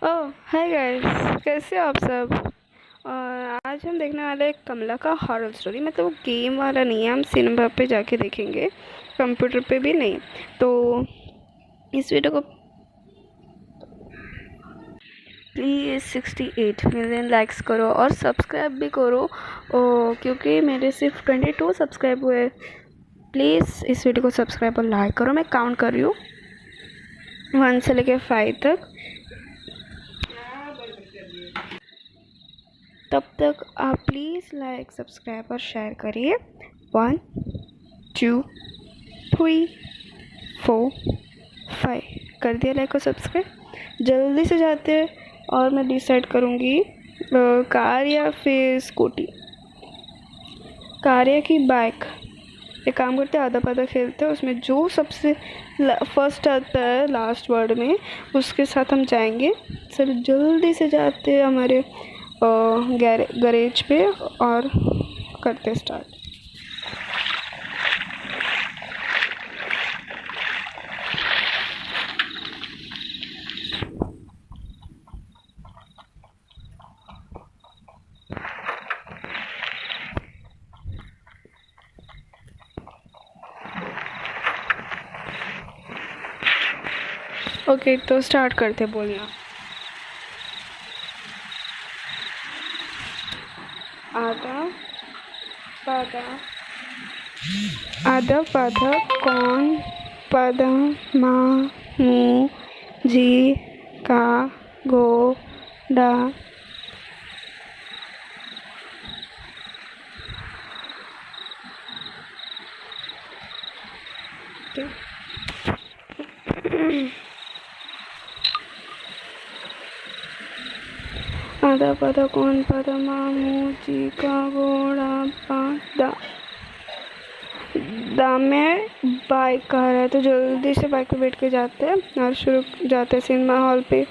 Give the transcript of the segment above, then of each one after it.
ओह hi guys, कैसे हो आप सब। और आज हम देखने वाले हैं कमला का हॉरर स्टोरी। मतलब वो गेम वाला नहीं है, हम सिनेमा पे जाके देखेंगे, कंप्यूटर पे भी नहीं। तो इस वीडियो को प्लीज़ 68 मिलियन लाइक्स करो और सब्सक्राइब भी करो। क्योंकि मेरे सिर्फ 22 सब्सक्राइब हुए। प्लीज़ इस वीडियो को सब्सक्राइब और लाइक करो। मैं काउंट कर रही हूँ 1 से लेकर 5 तक। तब तक आप प्लीज़ लाइक सब्सक्राइब और शेयर करिए। 1 2 3 4 5 कर दिया लाइक और सब्सक्राइब। जल्दी से जाते हैं और मैं डिसाइड करूँगी कार या फिर स्कूटी, कार या कि बाइक। एक काम करते हैं, आधा पाधा खेलते हैं, उसमें जो सबसे फर्स्ट आता है लास्ट वर्ड में उसके साथ हम जाएंगे। सर जल्दी से जाते हैं हमारे गैरेज पे और करते स्टार्ट। ओके, तो स्टार्ट करते बोलना। आधा पाधा, आधा पाधा कौन, पदा माँ मू जी का घोड़ा। आधा पाधा कौन, पदा माँ मू जी का घोड़ा पादा। दाम में बाइक आ रहा है, तो जल्दी से बाइक पे बैठ के जाते हैं और शुरू जाते हैं सिनेमा हॉल पे।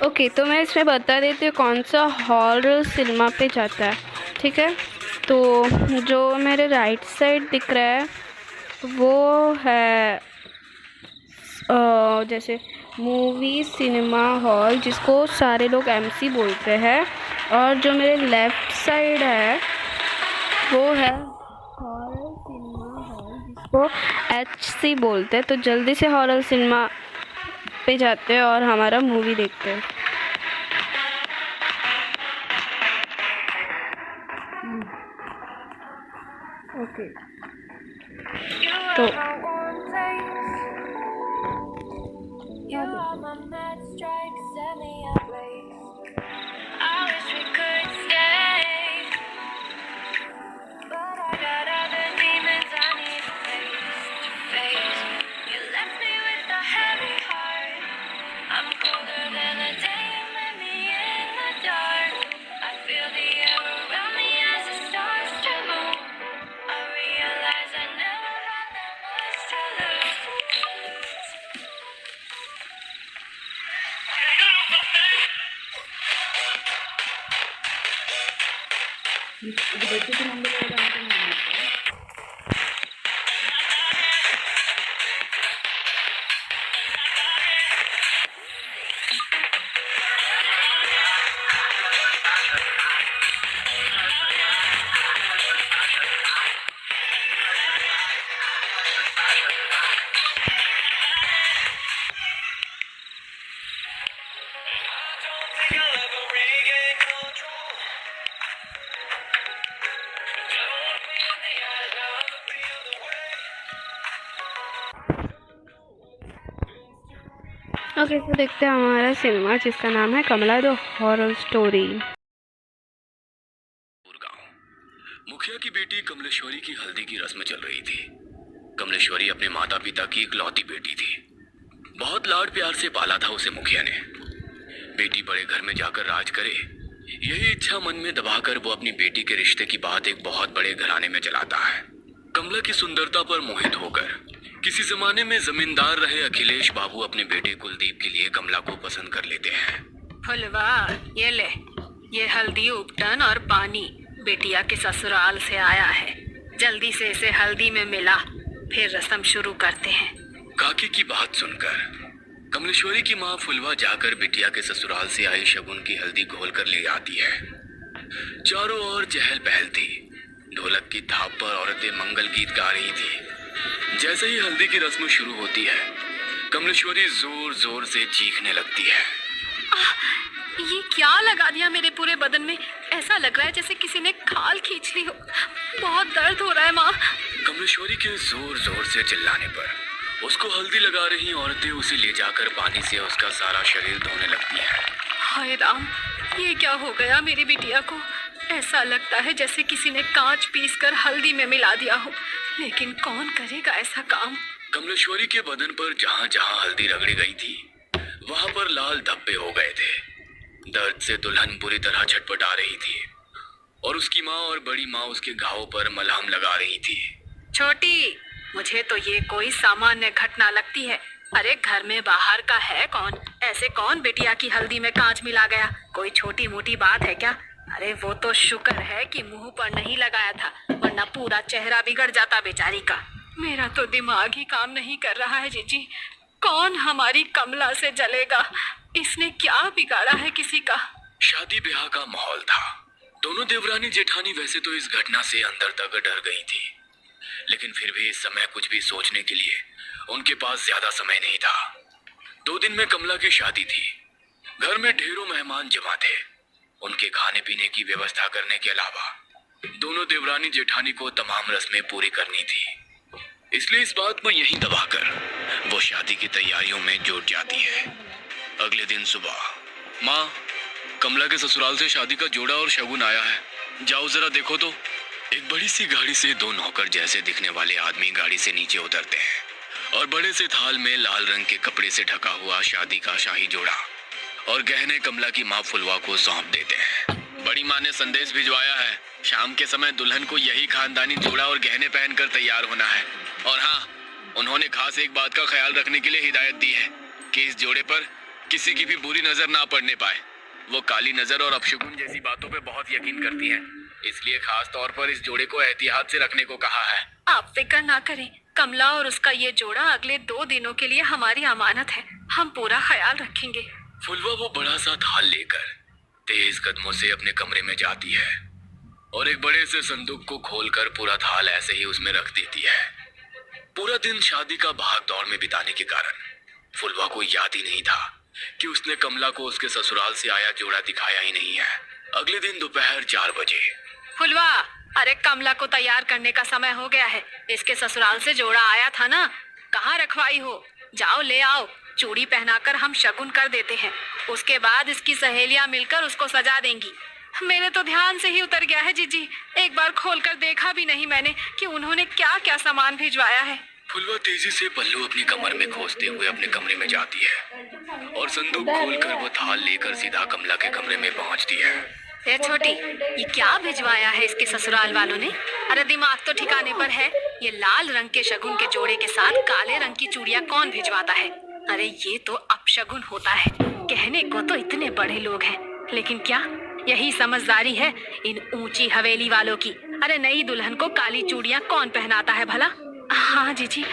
ओके, तो मैं इसमें बता देती हूँ कौन सा हॉरर सिनेमा पे जाता है। ठीक है, तो जो मेरे राइट साइड दिख रहा है वो है जैसे मूवी सिनेमा हॉल, जिसको सारे लोग एमसी बोलते हैं। और जो मेरे लेफ़्ट साइड है वो है हॉरर सिनेमा हॉल, जिसको एचसी बोलते हैं। तो जल्दी से हॉरर सिनेमा पे जाते हैं और हमारा मूवी देखते हैं। ओके, तो ఇది బెడ్షీట్ నంబర్ అనుకున్నాను. ओके, तो देखते हैं हमारा सिनेमा जिसका नाम है कमला द हॉरर स्टोरी। मुखिया की बेटी कमलेश्वरी की हल्दी की रस्म चल रही थी। कमलेश्वरी अपने माता पिता की इकलौती बेटी थी। बहुत लाड प्यार से पाला था उसे मुखिया ने। बेटी बड़े घर में जाकर राज करे, यही इच्छा मन में दबाकर वो अपनी बेटी के रिश्ते की बात एक बहुत बड़े घराने में चलाता है। कमला की सुंदरता पर मोहित होकर किसी जमाने में जमींदार रहे अखिलेश बाबू अपने बेटे कुलदीप के लिए कमला को पसंद कर लेते हैं। फुलवा, ये ले, ये हल्दी उपटन और पानी बेटिया के ससुराल से आया है। जल्दी से इसे हल्दी में मिला, फिर रस्म शुरू करते हैं। काकी की बात सुनकर कमलेश्वरी की माँ फुलवा जाकर बिटिया के ससुराल से आई शगुन की हल्दी घोल कर ले आती है। चारों ओर चहल पहल थी। ढोलक की थाप पर औरतें मंगल गीत गा रही थी। जैसे ही हल्दी की रस्म शुरू होती है, कमलेश्वरी जोर जोर से चीखने लगती है। ये क्या लगा दिया मेरे पूरे बदन में? ऐसा लग रहा है जैसे किसी ने खाल खींच ली हो। बहुत दर्द हो रहा है माँ। कमलेश्वरी के जोर जोर से चिल्लाने पर उसको हल्दी लगा रही औरतें उसे ले जाकर पानी से उसका सारा शरीर धोने लगती है। हाय राम, ये क्या हो गया मेरी बिटिया को? ऐसा लगता है जैसे किसी ने कांच पीसकर हल्दी में मिला दिया हो, लेकिन कौन करेगा ऐसा काम? कमलेश्वरी के बदन पर जहाँ जहाँ हल्दी रगड़ी गई थी, वहाँ पर लाल धब्बे हो गए थे। दर्द से दुल्हन बुरी तरह छटपटा रही थी और उसकी माँ और बड़ी माँ उसके घावों पर मलहम लगा रही थी। छोटी, मुझे तो ये कोई सामान्य घटना लगती है। अरे घर में बाहर का है कौन? ऐसे कौन बिटिया की हल्दी में कांच मिला गया? कोई छोटी मोटी बात है क्या? अरे वो तो शुक्र है कि मुंह पर नहीं लगाया था, वरना पूरा चेहरा बिगड़ जाता बेचारी का। मेरा तो दिमाग ही काम नहीं कर रहा है जीजी। कौन हमारी कमला से जलेगा? इसने क्या बिगाड़ा है किसी का? शादी ब्याह का माहौल था। दोनों देवरानी जेठानी वैसे तो इस घटना से अंदर तक डर गई थी, लेकिन फिर भी इस समय कुछ भी सोचने के लिए उनके पास ज्यादा समय नहीं था। 2 दिन में कमला की शादी थी। घर में ढेरों मेहमान जमा थे। उनके खाने पीने की व्यवस्था करने के अलावा दोनों देवरानी जेठानी को तमाम रस्में पूरी करनी थी। इसलिए इस बात को यहीं दबाकर वो शादी की तैयारियों में जुट जाती है। अगले दिन सुबह, माँ, कमला के ससुराल से शादी का जोड़ा और शगुन आया है, जाओ जरा देखो तो। एक बड़ी सी गाड़ी से 2 नौकर जैसे दिखने वाले आदमी गाड़ी से नीचे उतरते हैं और बड़े से थाल में लाल रंग के कपड़े से ढका हुआ शादी का शाही जोड़ा और गहने कमला की माँ फुलवा को सौंप देते हैं। बड़ी माँ ने संदेश भिजवाया है, शाम के समय दुल्हन को यही खानदानी जोड़ा और गहने पहनकर तैयार होना है। और हाँ, उन्होंने खास एक बात का ख्याल रखने के लिए हिदायत दी है कि इस जोड़े पर किसी की भी बुरी नजर ना पड़ने पाए। वो काली नजर और अपशगुन जैसी बातों पे बहुत यकीन करती हैं, इसलिए खास तौर पर इस जोड़े को एहतियात से रखने को कहा है। आप फिक्र ना करें, कमला और उसका ये जोड़ा अगले 2 दिनों के लिए हमारी अमानत है। हम पूरा ख्याल रखेंगे। फुलवा वो बड़ा सा थाल लेकर तेज कदमों से अपने कमरे में जाती है और एक बड़े से संदूक को खोलकर पूरा थाल ऐसे ही उसमें रख देती है। पूरा दिन शादी का भाग दौड़ में बिताने के कारण फुलवा को याद ही नहीं था कि उसने कमला को उसके ससुराल से आया जोड़ा दिखाया ही नहीं है। अगले दिन दोपहर 4 बजे, फुलवा, अरे कमला को तैयार करने का समय हो गया है। इसके ससुराल से जोड़ा आया था ना, कहाँ रखवाई हो? जाओ ले आओ। चूड़ी पहनाकर हम शगुन कर देते हैं, उसके बाद इसकी सहेलियां मिलकर उसको सजा देंगी। मेरे तो ध्यान से ही उतर गया है जीजी, एक बार खोलकर देखा भी नहीं मैंने कि उन्होंने क्या क्या सामान भिजवाया है। फुलवा तेजी से पल्लू अपनी कमर में खोसते हुए अपने कमरे में जाती है और संदूक खोलकर वो थाल लेकर सीधा कमला के कमरे में पहुंचती है। ये छोटी, ये क्या भिजवाया है इसके ससुराल वालों ने? अरे दिमाग तो ठिकाने पर है। ये लाल रंग के शगुन के जोड़े के साथ काले रंग की चूड़ियां कौन भिजवाता है? अरे ये तो अपशगुन होता है। कहने को तो इतने बड़े लोग हैं, लेकिन क्या यही समझदारी है इन ऊंची हवेली वालों की। अरे नई दुल्हन को काली चूड़ियां कौन पहनाता है भला? हाँ जीजी,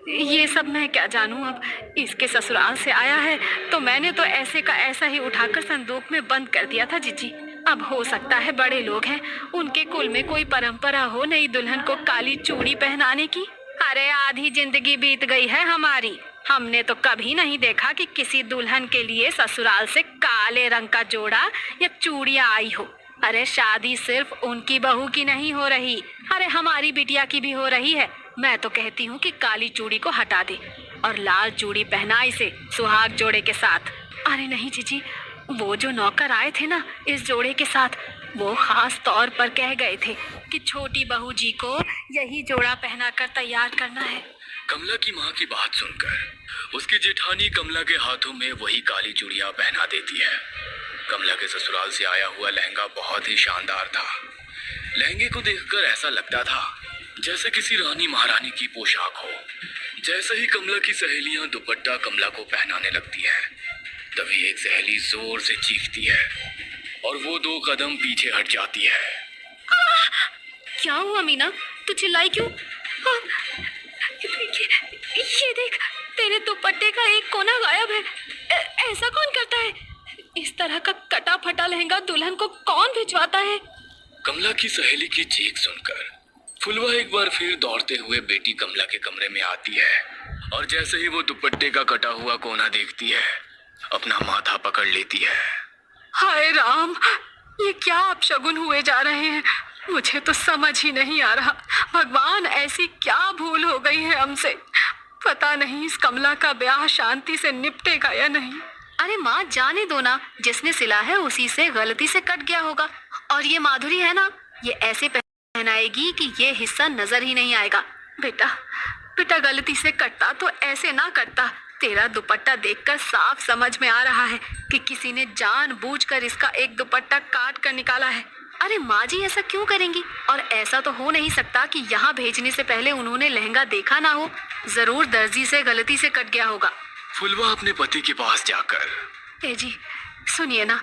ये सब मैं क्या जानूं। अब इसके ससुराल से आया है तो मैंने तो ऐसे का ऐसा ही उठाकर संदूक में बंद कर दिया था जीजी। अब हो सकता है बड़े लोग हैं, उनके कुल में कोई परंपरा हो नई दुल्हन को काली चूड़ी पहनाने की। अरे आधी जिंदगी बीत गई है हमारी, हमने तो कभी नहीं देखा कि किसी दुल्हन के लिए ससुराल से काले रंग का जोड़ा या चूड़ियां आई हो। अरे शादी सिर्फ उनकी बहू की नहीं हो रही, अरे हमारी बिटिया की भी हो रही है। मैं तो कहती हूँ कि काली चूड़ी को हटा दे और लाल चूड़ी पहना इसे सुहाग जोड़े के साथ। अरे नहीं जीजी, वो जो नौकर आए थे ना इस जोड़े के साथ, वो खास तौर पर कह गए थे कि छोटी बहू जी को यही जोड़ा पहनाकर तैयार करना है। कमला की माँ की बात सुनकर उसकी जेठानी कमला के हाथों में वही काली चूड़ियां पहना देती है। कमला के ससुराल से आया हुआ लहंगा बहुत ही शानदार था। लहंगे को देखकर ऐसा लगता था जैसे किसी रानी महारानी की पोशाक हो। जैसे ही कमला की सहेलियां दुपट्टा कमला को पहनाने लगती है, तभी एक सहेली जोर से चीखती है और वो 2 कदम पीछे हट जाती है। क्या हुआ मीना, तू चिल्लाई क्यों? ये देख, तेरे दुपट्टे का एक कोना गायब है। ऐसा कौन करता है? इस तरह का कटा फटा लहंगा दुल्हन को कौन भिजवाता है? कमला की सहेली की चीख सुनकर फुलवा एक बार फिर दौड़ते हुए बेटी कमला के कमरे में आती है और जैसे ही वो दुपट्टे का कटा हुआ कोना देखती है, अपना माथा पकड़ लेती है। हाय राम, ये क्या अपशगुन हुए जा रहे हैं? मुझे तो समझ ही नहीं आ रहा। भगवान, ऐसी क्या भूल हो गई है हमसे? पता नहीं इस कमला का ब्याह शांति से निपटेगा या नहीं। अरे माँ, जाने दो ना, जिसने सिला है उसी से गलती से कट गया होगा। और ये माधुरी है ना, ये ऐसे पहनाएगी कि ये हिस्सा नजर ही नहीं आएगा। बेटा गलती से कटता तो ऐसे ना करता। तेरा दुपट्टा देखकर साफ समझ में आ रहा है कि किसी ने जानबूझकर इसका एक दुपट्टा काट कर निकाला है। अरे माँ जी, ऐसा क्यों करेंगी? और ऐसा तो हो नहीं सकता कि यहाँ भेजने से पहले उन्होंने लहंगा देखा ना हो। जरूर दर्जी से गलती से कट गया होगा। फुलवा अपने पति के पास जाकर, ए जी सुनिए ना,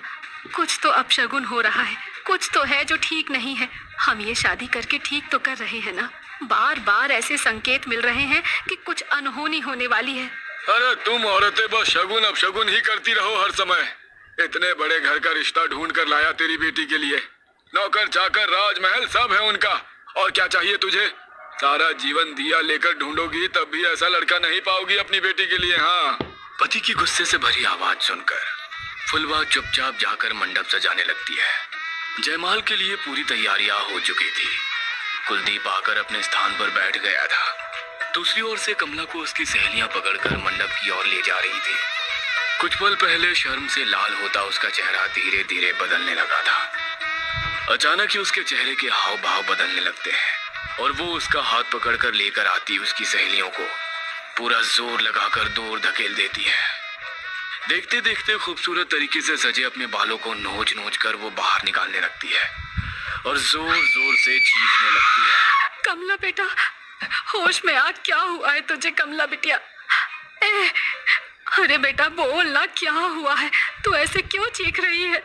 कुछ तो अपशगुन हो रहा है, कुछ तो है जो ठीक नहीं है। हम ये शादी करके ठीक तो कर रहे हैं ना? बार बार ऐसे संकेत मिल रहे हैं कि कुछ अनहोनी होने वाली है। अरे तुम औरतें बस शगुन अपशगुन ही करती रहो हर समय। इतने बड़े घर का रिश्ता ढूंढ कर लाया तेरी बेटी के लिए। नौकर चाकर राजमहल सब है उनका, और क्या चाहिए तुझे? सारा जीवन दिया लेकर ढूंढोगी तब भी ऐसा लड़का नहीं पाओगी अपनी बेटी के लिए। हाँ। पति की गुस्से से भरी आवाज सुनकर फुलवा चुपचाप जाकर मंडप सजाने लगती है। जयमाल के लिए पूरी तैयारियां हो चुकी थी। कुलदीप आकर अपने स्थान पर बैठ गया था। दूसरी ओर से कमला को उसकी सहेलियां पकड़कर मंडप की ओर ले जा रही थी। कुछ पल पहले शर्म से लाल होता उसका चेहरा धीरे धीरे बदलने लगा था। अचानक ही उसके चेहरे के हाव भाव बदलने लगते हैं और वो उसका हाथ पकड़कर लेकर आती उसकी सहेलियों को पूरा जोर लगाकर दूर धकेल देती है। देखते देखते खूबसूरत तरीके से सजे अपने बालों को नोच नोच कर वो बाहर निकालने लगती है और जोर जोर से चीखने लगती है। कमला बेटा, होश में आ, क्या हुआ है तुझे कमला बिटिया? अरे बेटा बोल ना, क्या हुआ है? तू ऐसे क्यों चीख रही है?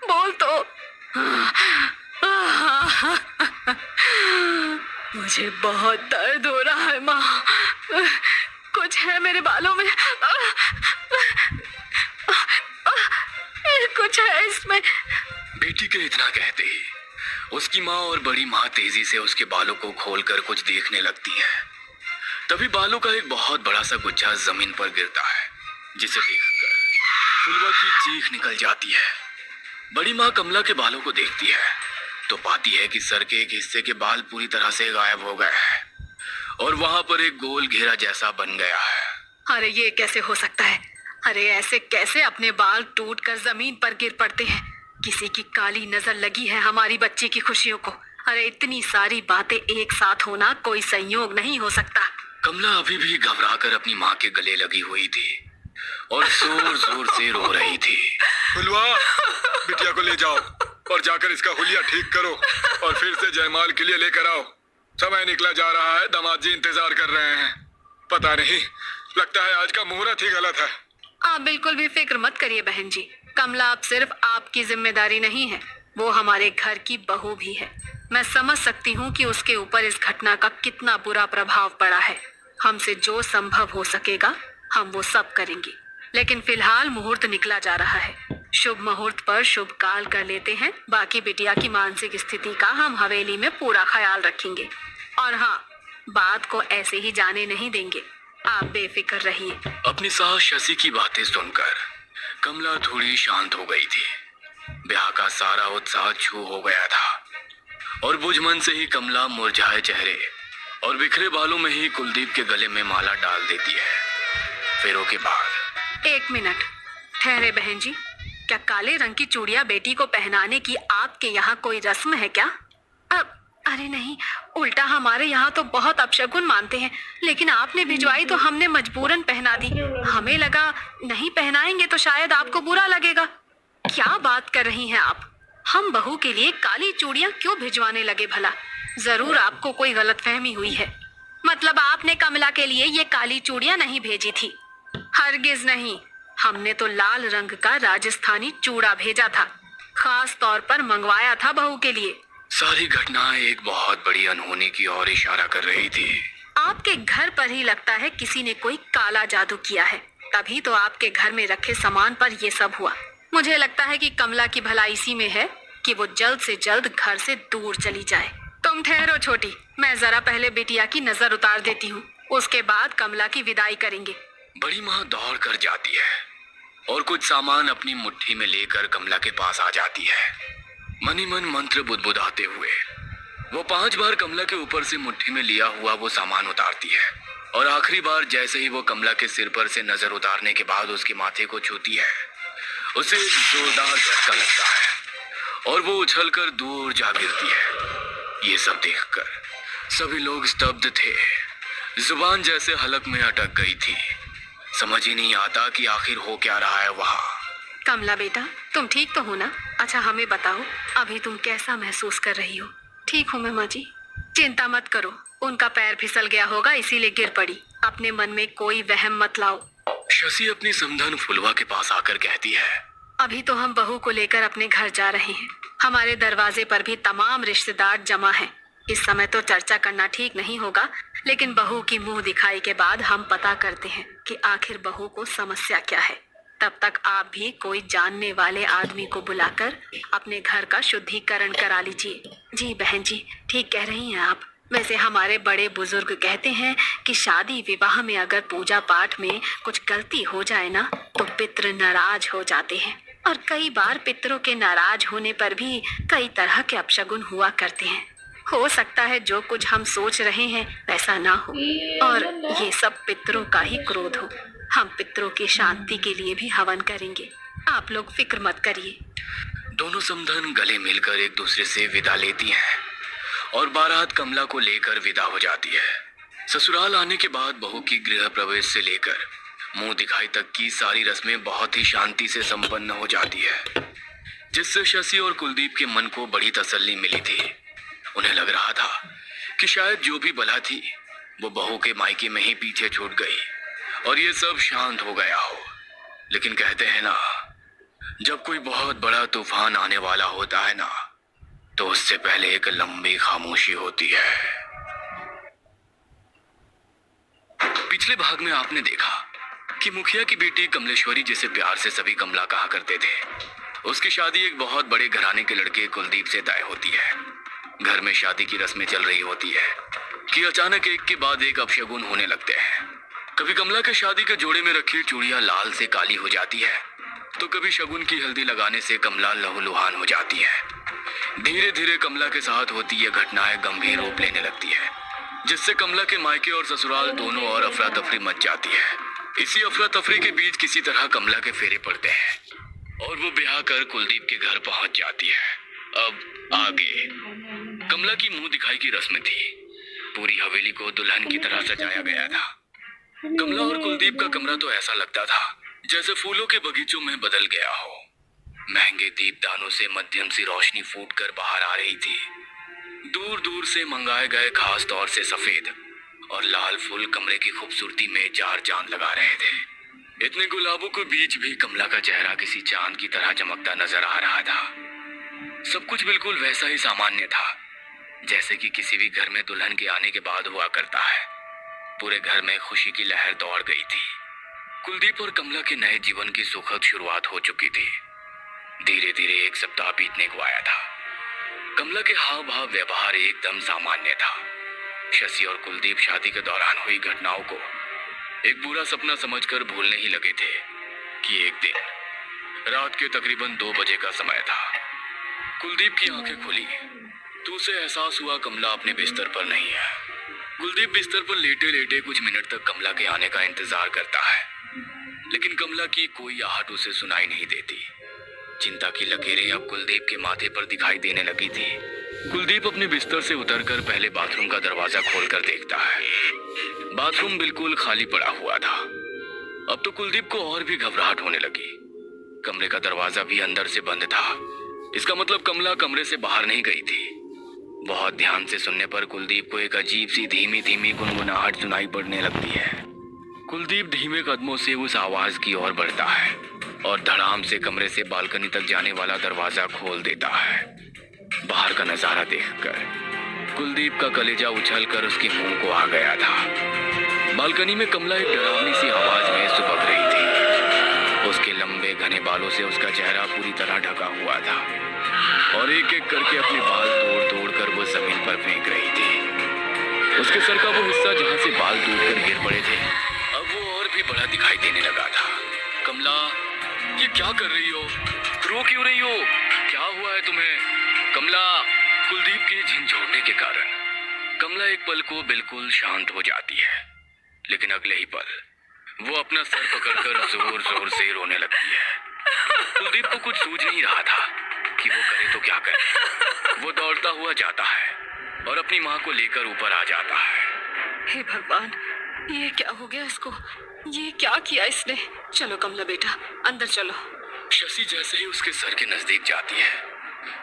बोल तो। मुझे बहुत दर्द हो रहा है माँ, कुछ है मेरे बालों में, कुछ है इसमें। बेटी के इतना कहते ही उसकी माँ और बड़ी माँ तेजी से उसके बालों को खोलकर कुछ देखने लगती हैं। तभी बालों का एक बहुत बड़ा सा गुच्छा जमीन पर गिरता है, जिसे देखकर फुलवा की चीख निकल जाती है। बड़ी माँ कमला के बालों को देखती है तो पाती है कि सर के एक हिस्से के बाल पूरी तरह से गायब हो गए हैं और वहां पर एक गोल घेरा जैसा बन गया है। अरे ये कैसे हो सकता है? अरे ऐसे कैसे अपने बाल टूटकर जमीन पर गिर पड़ते हैं? किसी की काली नजर लगी है हमारी बच्ची की खुशियों को। अरे इतनी सारी बातें एक साथ होना कोई संयोग नहीं हो सकता। कमला अभी भी घबराकर अपनी माँ के गले लगी हुई थी और जोर जोर से रो रही थी। फुलवा, बिटिया को ले जाओ और जाकर इसका हुलिया ठीक करो और फिर से जयमाल के लिए लेकर आओ। समय निकला जा रहा है, दामाद जी इंतजार कर रहे हैं। पता नहीं, लगता है आज का मुहूर्त ही गलत है। आप बिल्कुल भी फिक्र मत करिए बहन जी, कमला अब सिर्फ आपकी जिम्मेदारी नहीं है, वो हमारे घर की बहू भी है। मैं समझ सकती हूँ कि उसके ऊपर इस घटना का कितना बुरा प्रभाव पड़ा है। हमसे जो संभव हो सकेगा हम वो सब करेंगे, लेकिन फिलहाल मुहूर्त निकला जा रहा है। शुभ मुहूर्त पर शुभ काल कर लेते हैं। बाकी बिटिया की मानसिक स्थिति का हम हवेली में पूरा ख्याल रखेंगे। और हाँ, बात को ऐसे ही जाने नहीं देंगे। आप बेफिक्र रहिए। अपनी सास शशि की बातें सुनकर कमला थोड़ी शांत हो गई थी। ब्याह का सारा उत्साह छू हो गया था और बुझ मन से ही कमला मुरझाए चेहरे और बिखरे बालों में ही कुलदीप के गले में माला डाल देती है। फेरों के बाद 1 मिनट ठहरे बहन जी। क्या काले रंग की चूड़ियां बेटी को पहनाने की आपके यहाँ कोई रस्म है क्या? अब अरे नहीं, उल्टा हमारे यहाँ तो बहुत अपशगुन मानते हैं, लेकिन आपने भिजवाई तो हमने मजबूरन पहना दी। हमें लगा नहीं पहनाएंगे तो शायद आपको बुरा लगेगा। क्या बात कर रही हैं आप? हम बहू के लिए काली चूड़ियां क्यों भिजवाने लगे भला? जरूर आपको कोई गलतफहमी हुई है। मतलब आपने कमला के लिए ये काली चूड़ियां नहीं भेजी थी? हरगिज नहीं, हमने तो लाल रंग का राजस्थानी चूड़ा भेजा था, खास तौर पर मंगवाया था बहू के लिए। सारी घटनाएं एक बहुत बड़ी अनहोनी की ओर इशारा कर रही थी। आपके घर पर ही लगता है किसी ने कोई काला जादू किया है, तभी तो आपके घर में रखे सामान पर ये सब हुआ। मुझे लगता है कि कमला की भलाई इसी में है कि वो जल्द से जल्द घर से दूर चली जाए। तुम ठहरो छोटी, मैं जरा पहले बिटिया की नजर उतार देती हूँ, उसके बाद कमला की विदाई करेंगे। बड़ी माँ दौड़ कर जाती है और कुछ सामान अपनी मुट्ठी में लेकर कमला के पास आ जाती है। मनी मन मंत्र बुदबुदाते हुए वो 5 बार कमला के ऊपर से मुट्ठी में लिया हुआ वो सामान उतारती है और आखिरी बार जैसे ही वो कमला के सिर पर से नजर उतारने के बाद उसके माथे को छूती है, उसे एक जोरदार झटका लगता है और वो उछलकर दूर जा गिरती है। ये सब देखकर सभी लोग स्तब्ध थे। जुबान जैसे हलक में अटक गई थी। समझ ही नहीं आता कि आखिर हो क्या रहा है वहाँ। कमला बेटा, तुम ठीक तो हो ना? अच्छा हमें बताओ, अभी तुम कैसा महसूस कर रही हो? ठीक हूँ मैं माँ जी, चिंता मत करो। उनका पैर फिसल गया होगा इसीलिए गिर पड़ी। अपने मन में कोई वहम मत लाओ। शशि अपनी समधन फुलवा के पास आकर कहती है, अभी तो हम बहू को लेकर अपने घर जा रहे हैं। हमारे दरवाजे पर भी तमाम रिश्तेदार जमा हैं। इस समय तो चर्चा करना ठीक नहीं होगा, लेकिन बहू की मुंह दिखाई के बाद हम पता करते हैं कि आखिर बहू को समस्या क्या है। तब तक आप भी कोई जानने वाले आदमी को बुलाकर अपने घर का शुद्धिकरण करा लीजिए। जी बहन जी, ठीक कह रही हैं आप। वैसे हमारे बड़े बुजुर्ग कहते हैं कि शादी विवाह में अगर पूजा पाठ में कुछ गलती हो जाए ना तो पितृ नाराज हो जाते हैं, और कई बार पितरों के नाराज होने पर भी कई तरह के अपशगुन हुआ करते हैं। हो सकता है जो कुछ हम सोच रहे हैं वैसा ना हो और ये सब पितरों का ही क्रोध हो। हम पितरों की शांति के लिए भी हवन करेंगे, आप लोग फिक्र मत करिए। दोनों समधन गले मिलकर एक दूसरे से विदा लेती हैं और बारात कमला को लेकर विदा हो जाती है। ससुराल आने के बाद बहू की गृह प्रवेश से लेकर मुंह दिखाई तक की सारी रस्में बहुत ही शांति से संपन्न हो जाती है, जिससे शशि और कुलदीप के मन को बड़ी तसल्ली मिली थी। उन्हें लग रहा था कि शायद जो भी बला थी वो बहू के मायके में ही पीछे छूट गई और ये सब शांत हो गया हो। लेकिन कहते हैं ना, जब कोई बहुत बड़ा तूफान आने वाला होता है ना, तो उससे पहले एक लंबी खामोशी होती है। पिछले भाग में आपने देखा कि मुखिया की बेटी कमलेश्वरी, जिसे प्यार से सभी कमला कहा करते थे, उसकी शादी एक बहुत बड़े घराने के लड़के कुलदीप से तय होती है। घर में शादी की रस्में चल रही होती है कि अचानक एक के बाद एक अपशगुन होने लगते हैं। कभी कमला के शादी के जोड़े में रखी चूड़ियां लाल से काली हो जाती है, तो कभी शगुन की हल्दी लगाने से कमला लहूलुहान हो जाती है। धीरे धीरे कमला के साथ होती ये घटनाएं गंभीर रूप लेने लगती है, जिससे कमला के मायके और ससुराल दोनों और अफरा तफरी मच जाती है। इसी अफरा तफरी के बीच किसी तरह कमला के फेरे पड़ते हैं और वो ब्याह कर कुलदीप के घर पहुंच जाती है। अब आगे कमला की मुंह दिखाई की रस्म थी। पूरी हवेली को दुल्हन की तरह सजाया गया था। कमला और कुलदीप का कमरा तो ऐसा लगता था जैसे फूलों के बगीचों में बदल गया हो। महंगे दीपदानों से मध्यम सी रोशनी फूटकर बाहर आ रही थी। दूर दूर से मंगाए गए खास तौर से सफेद और लाल फूल कमरे की खूबसूरती में चार चांद लगा रहे थे। इतने गुलाबों के बीच भी कमला का चेहरा किसी चांद की तरह चमकता नजर आ रहा था। सब कुछ बिल्कुल वैसा ही सामान्य था जैसे कि किसी भी घर में दुल्हन के आने के बाद हुआ करता है। पूरे घर में खुशी की लहर दौड़ गई थी। कुलदीप और कमला के नए जीवन की सुखद शुरुआत हो चुकी थी। धीरे धीरे एक सप्ताह बीतने को आया था। कमला के हाव भाव व्यवहार एकदम सामान्य था। शशि और कुलदीप शादी के दौरान हुई घटनाओं को एक बुरा सपना समझकर भूलने ही लगे थे कि एक दिन रात के तकरीबन 2 बजे का समय था। कुलदीप की आंखें खुली तो उसे एहसास हुआ कमला अपने बिस्तर पर नहीं है। कुलदीप बिस्तर पर लेटे लेटे कुछ मिनट तक कमला के आने का इंतजार करता है, लेकिन कमला की कोई आहट उसे सुनाई नहीं देती। चिंता की लकीरें अब कुलदीप के माथे पर दिखाई देने लगी थी। कुलदीप अपने बिस्तर से उतरकर पहले बाथरूम का दरवाजा खोलकर देखता है। बाथरूम बिल्कुल खाली पड़ा हुआ था। अब तो कुलदीप को और भी घबराहट होने लगी। कमरे का दरवाजा भी अंदर से बंद था। इसका मतलब कमला कमरे से बाहर नहीं गई थी। बहुत ध्यान से सुनने पर कुलदीप को एक अजीब सी धीमी धीमी गुनगुनाहट सुनाई पड़ने लगती है। कुलदीप धीमे कदमों से उस आवाज की ओर बढ़ता है और धड़ाम से कमरे से बालकनी तक जाने वाला दरवाजा खोल देता है। बाहर का नजारा देखकर कुलदीप का कलेजा उछलकर उसके मुंह को आ गया था। बालकनी में कमला एक डरावनी सी आवाज में सुबक रही थी। उसके लंबे घने बालों से उसका चेहरा पूरी तरह ढका हुआ था और एक एक करके अपने बाल तोड़ तोड़ कर वो जमीन पर फेंक रही थी। उसके सर का वो हिस्सा जहां से बाल टूटकर गिर पड़े थे अब वो और भी बड़ा दिखाई देने लगा था। कमला, ये क्या कर रही हो? रो क्यों रही हो? क्या हुआ है तुम्हें? कमला। कुलदीप के झिंझोड़ने के कारण कमला एक पल को बिल्कुल शांत हो जाती है, लेकिन अगले ही पल वो अपना सर पकड़कर जोर जोर से रोने लगती है। कुलदीप को कुछ सूझ नहीं रहा था कि वो करे तो क्या करे। वो दौड़ता हुआ जाता है और अपनी माँ को लेकर ऊपर आ जाता है। हे भगवान, ये क्या हो गया इसको? ये क्या किया इसने? चलो कमला बेटा, अंदर चलो। शशि जैसे ही उसके सर के नजदीक जाती है,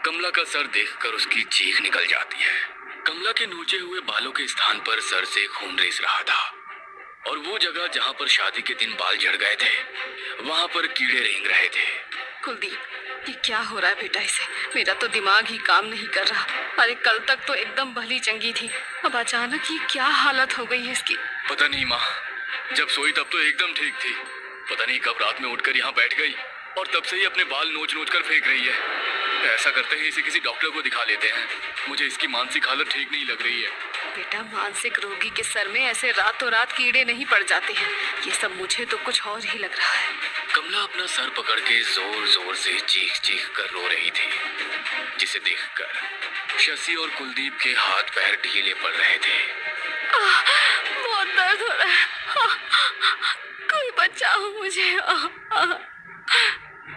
कमला का सर देखकर उसकी चीख निकल जाती है। कमला के नोचे हुए बालों के स्थान पर सर से खून रिस रहा था और वो जगह जहाँ पर शादी के दिन बाल झड़ गए थे वहाँ पर कीड़े रेंग रहे थे। कुलदीप, ये क्या हो रहा है बेटा इसे? मेरा तो दिमाग ही काम नहीं कर रहा। अरे कल तक तो एकदम भली चंगी थी, अब अचानक ये क्या हालत हो गई है इसकी? पता नहीं माँ, जब सोई तब तो एकदम ठीक थी। पता नहीं कब रात में उठकर यहाँ बैठ गई और तब से ही अपने बाल नोच नोच कर फेंक रही है। ऐसा करते हैं इसे किसी डॉक्टर को दिखा लेते हैं। मुझे इसकी मानसिक हालत ठीक नहीं लग रही है। बेटा, मानसिक रोगी के सर में ऐसे रातों रात कीड़े नहीं पड़ जाते हैं। ये सब मुझे तो कुछ और ही लग रहा है। कमला अपना सर पकड़ के जोर जोर से चीख चीख कर रो रही थी, जिसे देखकर शशि और कुलदीप के हाथ पैर ढीले पड़ रहे थे। बहुत दर्द हो रहा है, कोई बचाओ मुझे।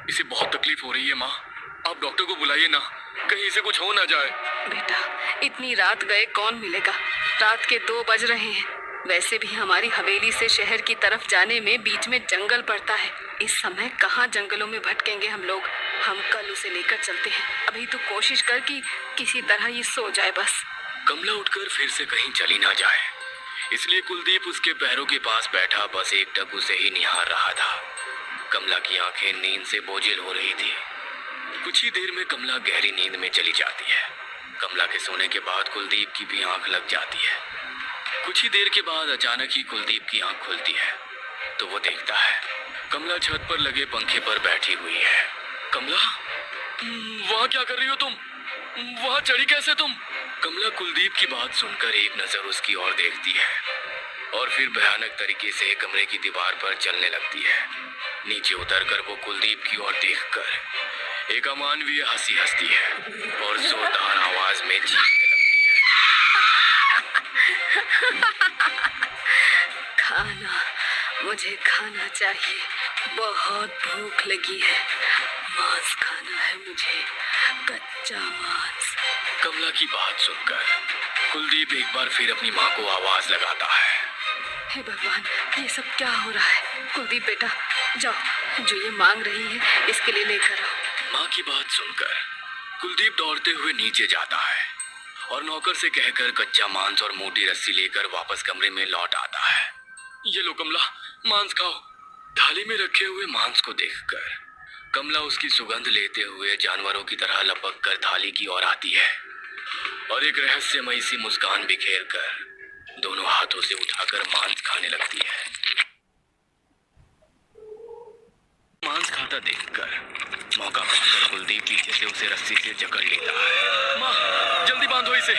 इसे बहुत तकलीफ हो रही है माँ, आप डॉक्टर को बुलाइए ना, कहीं इसे कुछ हो ना जाए। बेटा, इतनी रात गए कौन मिलेगा? रात के 2 बज रहे हैं। वैसे भी हमारी हवेली से शहर की तरफ जाने में बीच में जंगल पड़ता है। इस समय कहाँ जंगलों में भटकेंगे हम लोग। हम कल उसे लेकर चलते हैं। अभी तो कोशिश कर कि किसी तरह ये सो जाए बस। कमला उठकर फिर से कहीं चली ना जाए, इसलिए कुलदीप उसके पैरों के पास बैठा बस एकटक उसे ही निहार रहा था। कमला की आंखें नींद से बोझिल हो रही थी। कुछ ही देर में कमला गहरी नींद में चली जाती है। कमला के सोने के बाद कुलदीप की भी आंख लग जाती है। कुछ ही देर के बाद अचानक ही कुलदीप की आंख खुलती है तो वो देखता है कमला छत पर लगे पंखे पर बैठी हुई है। कमला, वहाँ क्या कर रही हो तुम? वहाँ चढ़ी कैसे तुम? कमला कुलदीप की बात सुनकर एक नजर उसकी ओर देखती है और फिर भयानक तरीके से कमरे की दीवार पर चलने लगती है। नीचे उतरकर वो कुलदीप की ओर देखकर एक अमानवीय हंसी हंसती है और जोरदार आवाज में चीखने लगती है। खाना, मुझे खाना चाहिए। बहुत भूख लगी है। मांस खाना है मुझे, कच्चा मांस। कमला की बात सुनकर कुलदीप एक बार फिर अपनी माँ को आवाज लगाता है। हे भगवान, ये सब क्या हो रहा है? कुलदीप बेटा, जाओ, जो ये मांग रही है इसके लिए लेकर आओ। माँ की बात सुनकर कुलदीप दौड़ते हुए नीचे जाता है और नौकर से कहकर कच्चा मांस और मोटी रस्सी लेकर वापस कमरे में लौट आता है। ये लो कमला, मांस खाओ। थाली में रखे हुए मांस को देखकर कमला उसकी सुगंध लेते हुए जानवरों की तरह लपक कर थाली की ओर आती है और एक रहस्यमयी सी मुस्कान बिखेर कर दोनों हाथों से उठाकर मांस खाने लगती है। मांस खाता देखकर मौका पाकर कुलदीप पीछे से उसे रस्सी से जकड़ लेता है। माँ, जल्दी बांधो इसे,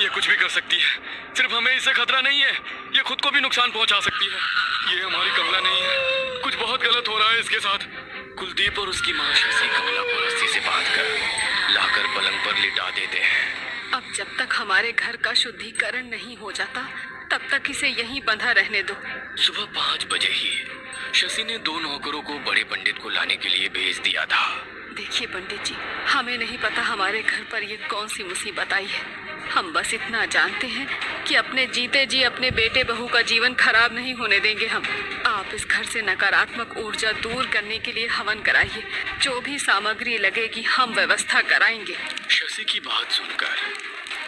ये कुछ भी कर सकती है। सिर्फ हमें इससे खतरा नहीं है, ये खुद को भी नुकसान पहुंचा सकती है। ये हमारी कमला नहीं है, कुछ बहुत गलत हो रहा है इसके साथ। कुलदीप और उसकी माँ शशि कमला को रस्सी से बांधकर लाकर पलंग पर लिटा देते हैं। अब जब तक हमारे घर का शुद्धिकरण नहीं हो जाता तब तक इसे यहीं बंधा रहने दो। सुबह 5 बजे ही शशि ने 2 नौकरों को बड़े पंडित को लाने के लिए भेज दिया था। देखिए पंडित जी, हमें नहीं पता हमारे घर पर ये कौन सी मुसीबत आई है। हम बस इतना जानते हैं कि अपने जीते जी अपने बेटे बहू का जीवन खराब नहीं होने देंगे हम। आप इस घर से नकारात्मक ऊर्जा दूर करने के लिए हवन कराइए। जो भी सामग्री लगेगी हम व्यवस्था कराएंगे। शशि की बात सुनकर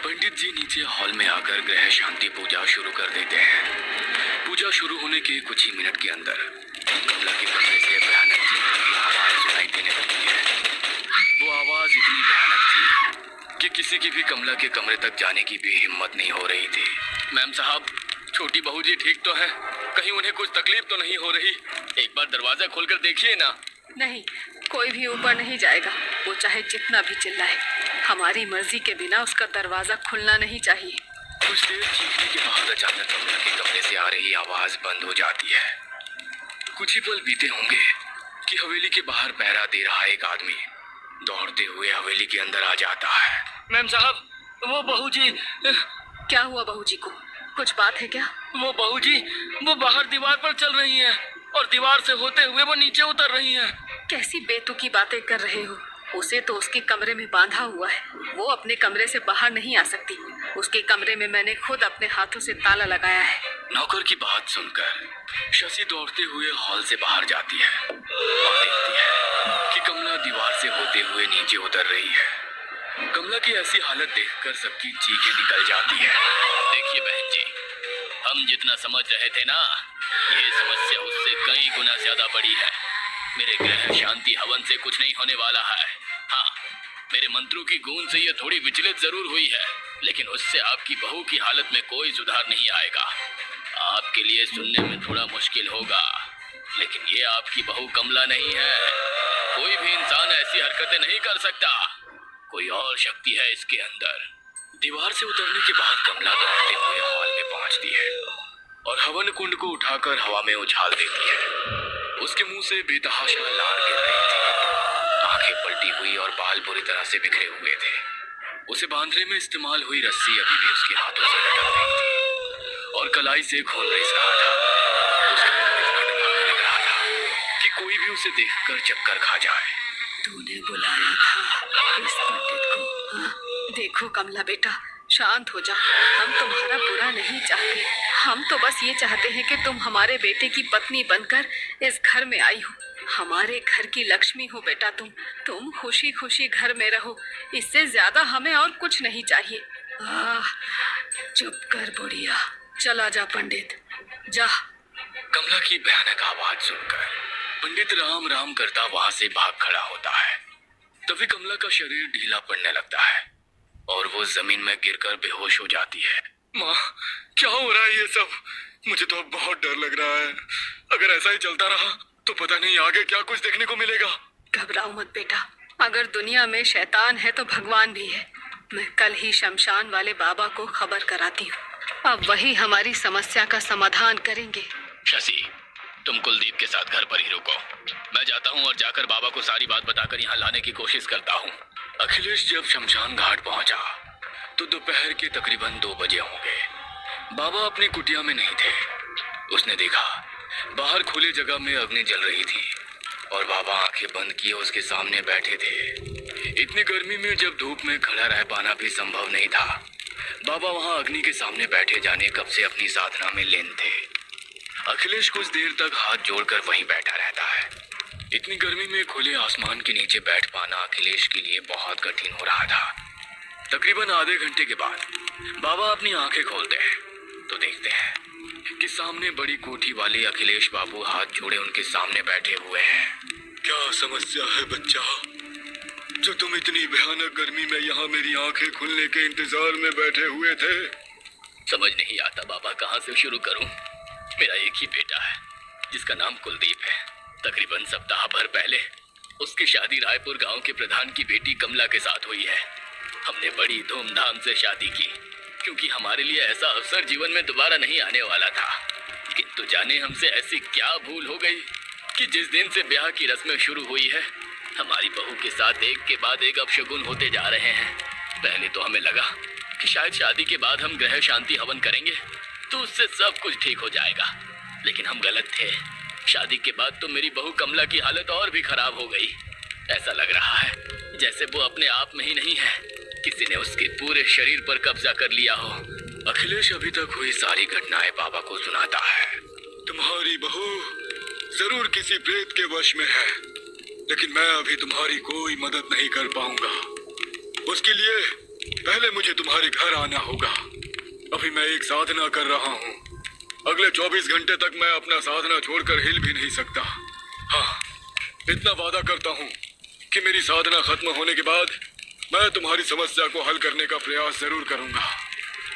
पंडित जी नीचे हॉल में आकर ग्रह शांति पूजा शुरू कर देते हैं। पूजा शुरू होने के कुछ ही मिनट के अंदर कमला के कमरे से भयानक चीखने की आवाज सुनाई देने लगती है। वो आवाज इतनी भयानक थी कि किसी की भी कमला के कमरे तक जाने की भी हिम्मत नहीं हो रही थी। मैम साहब, छोटी बहू जी ठीक तो है? कहीं उन्हें कुछ तकलीफ तो नहीं हो रही? एक बार दरवाजा खोलकर देखिए ना। नहीं, कोई भी ऊपर नहीं जाएगा, वो चाहे जितना भी चिल्लाए। हमारी मर्जी के बिना उसका दरवाजा खुलना नहीं चाहिए। कुछ देर चीखने के बाद अचानक कमला के कमरे से आ रही आवाज बंद हो जाती है। कुछ ही पल बीते होंगे कि हवेली के बाहर पहरा दे रहा एक आदमी दौड़ते हुए हवेली के अंदर आ जाता है। मैम साहब, वो बहू जी। क्या हुआ बहू जी को? कुछ बात है क्या? वो बहू जी, वो बाहर दीवार पर चल रही हैं और दीवार से होते हुए वो नीचे उतर रही हैं। कैसी बेतुकी बातें कर रहे हो? उसे तो उसके कमरे में बांधा हुआ है, वो अपने कमरे से बाहर नहीं आ सकती। उसके कमरे में मैंने खुद अपने हाथों से ताला लगाया है। नौकर की बात सुनकर शशि दौड़ते हुए हॉल से बाहर जाती है और देखती है कि कमला दीवार से होते हुए नीचे उतर रही है। कमला की ऐसी हालत देखकर सबकी चीखें निकल जाती है। देखिए बहन जी, हम जितना समझ रहे थे ना, ये समस्या उससे कई गुना ज्यादा बड़ी है। मेरे ग्रह शांति हवन से कुछ नहीं होने वाला है। हाँ, मेरे मंत्रों की गूंज से ये थोड़ी विचलित जरूर हुई है, लेकिन उससे आपकी बहू की हालत में कोई सुधार नहीं आएगा। आपके लिए सुनने में थोड़ा मुश्किल होगा, लेकिन ये आपकी बहू कमला नहीं है। कोई भी इंसान ऐसी हरकतें नहीं कर सकता। कोई और शक्ति है इसके अंदर। दीवार से उतरने के बाद कमला दौड़ते हुए हॉल में पहुंचती है और हवन कुंड को उठाकर हवा में उछाल देती है। उसके मुंह से बेतहाशा लार गिर रही थी। आंखें पलटी हुई और बाल बुरी तरह से बिखरे हुए थे। उसे बांधने में इस्तेमाल हुई रस्सी अभी भी उसके हाथों से लटक रही थी और कलाई से खून रिस रहा था। उसका मुंह इतना डरावना लग रहा था कि कोई भी उसे देखकर चक्कर खा जाए। तूने बुलाया था इस पंडित को? हाँ? देखो कमला बेटा, शांत हो जा। हम तुम्हारा बुरा नहीं चाहते, हम तो बस ये चाहते हैं कि तुम हमारे बेटे की पत्नी बनकर इस घर में आई हो। हमारे घर की लक्ष्मी हो बेटा तुम खुशी खुशी घर में रहो, इससे ज्यादा हमें और कुछ नहीं चाहिए। चुप कर बुढ़िया, चला जा पंडित, जा। कमला की भयानक आवाज सुनकर पंडित राम राम करता वहां से भाग खड़ा होता है। तभी कमला का शरीर ढीला पड़ने लगता है और वो जमीन में गिरकर बेहोश हो जाती है। माँ, क्या हो रहा है ये सब? मुझे तो अब बहुत डर लग रहा है। अगर ऐसा ही चलता रहा तो पता नहीं आगे क्या कुछ देखने को मिलेगा। घबराओ मत बेटा, अगर दुनिया में शैतान है तो भगवान भी है। मैं कल ही शमशान वाले बाबा को खबर कराती हूँ, अब वही हमारी समस्या का समाधान करेंगे। शशि, तुम कुलदीप के साथ घर पर ही रुको। मैं जाता हूँ और जाकर बाबा को सारी बात बताकर यहाँ लाने की कोशिश करता हूँ। अखिलेश जब शमशान घाट पहुंचा तो दोपहर के तकरीबन 2 बजे होंगे। बाबा अपनी कुटिया में नहीं थे। उसने देखा बाहर खुली जगह में अग्नि जल रही थी और बाबा आंखें बंद किए उसके सामने बैठे थे। इतनी गर्मी में जब धूप में खड़ा रह पाना भी संभव नहीं था, बाबा वहां अग्नि के सामने बैठे जाने कब से अपनी साधना में लीन थे। अखिलेश कुछ देर तक हाथ जोड़कर वहीं बैठा रहता है। इतनी गर्मी में खुले आसमान के नीचे बैठ पाना अखिलेश के लिए बहुत कठिन हो रहा था। तकरीबन आधे घंटे के बाद बाबा अपनी आंखें खोलते हैं तो देखते हैं कि सामने बड़ी कोठी वाले अखिलेश बाबू हाथ जोड़े उनके सामने बैठे हुए हैं। क्या समस्या है बच्चा, जो तुम इतनी भयानक गर्मी में यहाँ मेरी आंखें खुलने के इंतजार में बैठे हुए थे? समझ नहीं आता बाबा, कहाँ से शुरू करूं। मेरा एक ही बेटा है जिसका नाम कुलदीप है। तकरीबन सप्ताह भर पहले उसकी शादी रायपुर गांव के प्रधान की बेटी कमला के साथ हुई है। हमने बड़ी धूमधाम से शादी की, क्योंकि हमारे लिए ऐसा अवसर जीवन में दोबारा नहीं आने वाला था। किंतु जाने हमसे ऐसी क्या भूल हो गई कि जिस दिन से ब्याह की रस्में शुरू हुई है, हमारी बहू के साथ एक के बाद एक अपशगुन होते जा रहे हैं। पहले तो हमें लगा कि शायद शादी के बाद हम ग्रह शांति हवन करेंगे तो उससे सब कुछ ठीक हो जाएगा, लेकिन हम गलत थे। शादी के बाद तो मेरी बहू कमला की हालत और भी खराब हो गई। ऐसा लग रहा है जैसे वो अपने आप में ही नहीं है, किसी ने उसके पूरे शरीर पर कब्जा कर लिया हो। अखिलेश अभी तक हुई सारी घटनाएं बाबा को सुनाता है। तुम्हारी बहू जरूर किसी प्रेत के वश में है, लेकिन मैं अभी तुम्हारी कोई मदद नहीं कर पाऊंगा। उसके लिए पहले मुझे तुम्हारे घर आना होगा। अभी मैं एक साधना कर रहा हूँ। अगले 24 घंटे तक मैं अपना साधना छोड़कर हिल भी नहीं सकता। हाँ, इतना वादा करता हूँ कि मेरी साधना खत्म होने के बाद मैं तुम्हारी समस्या को हल करने का प्रयास जरूर करूंगा।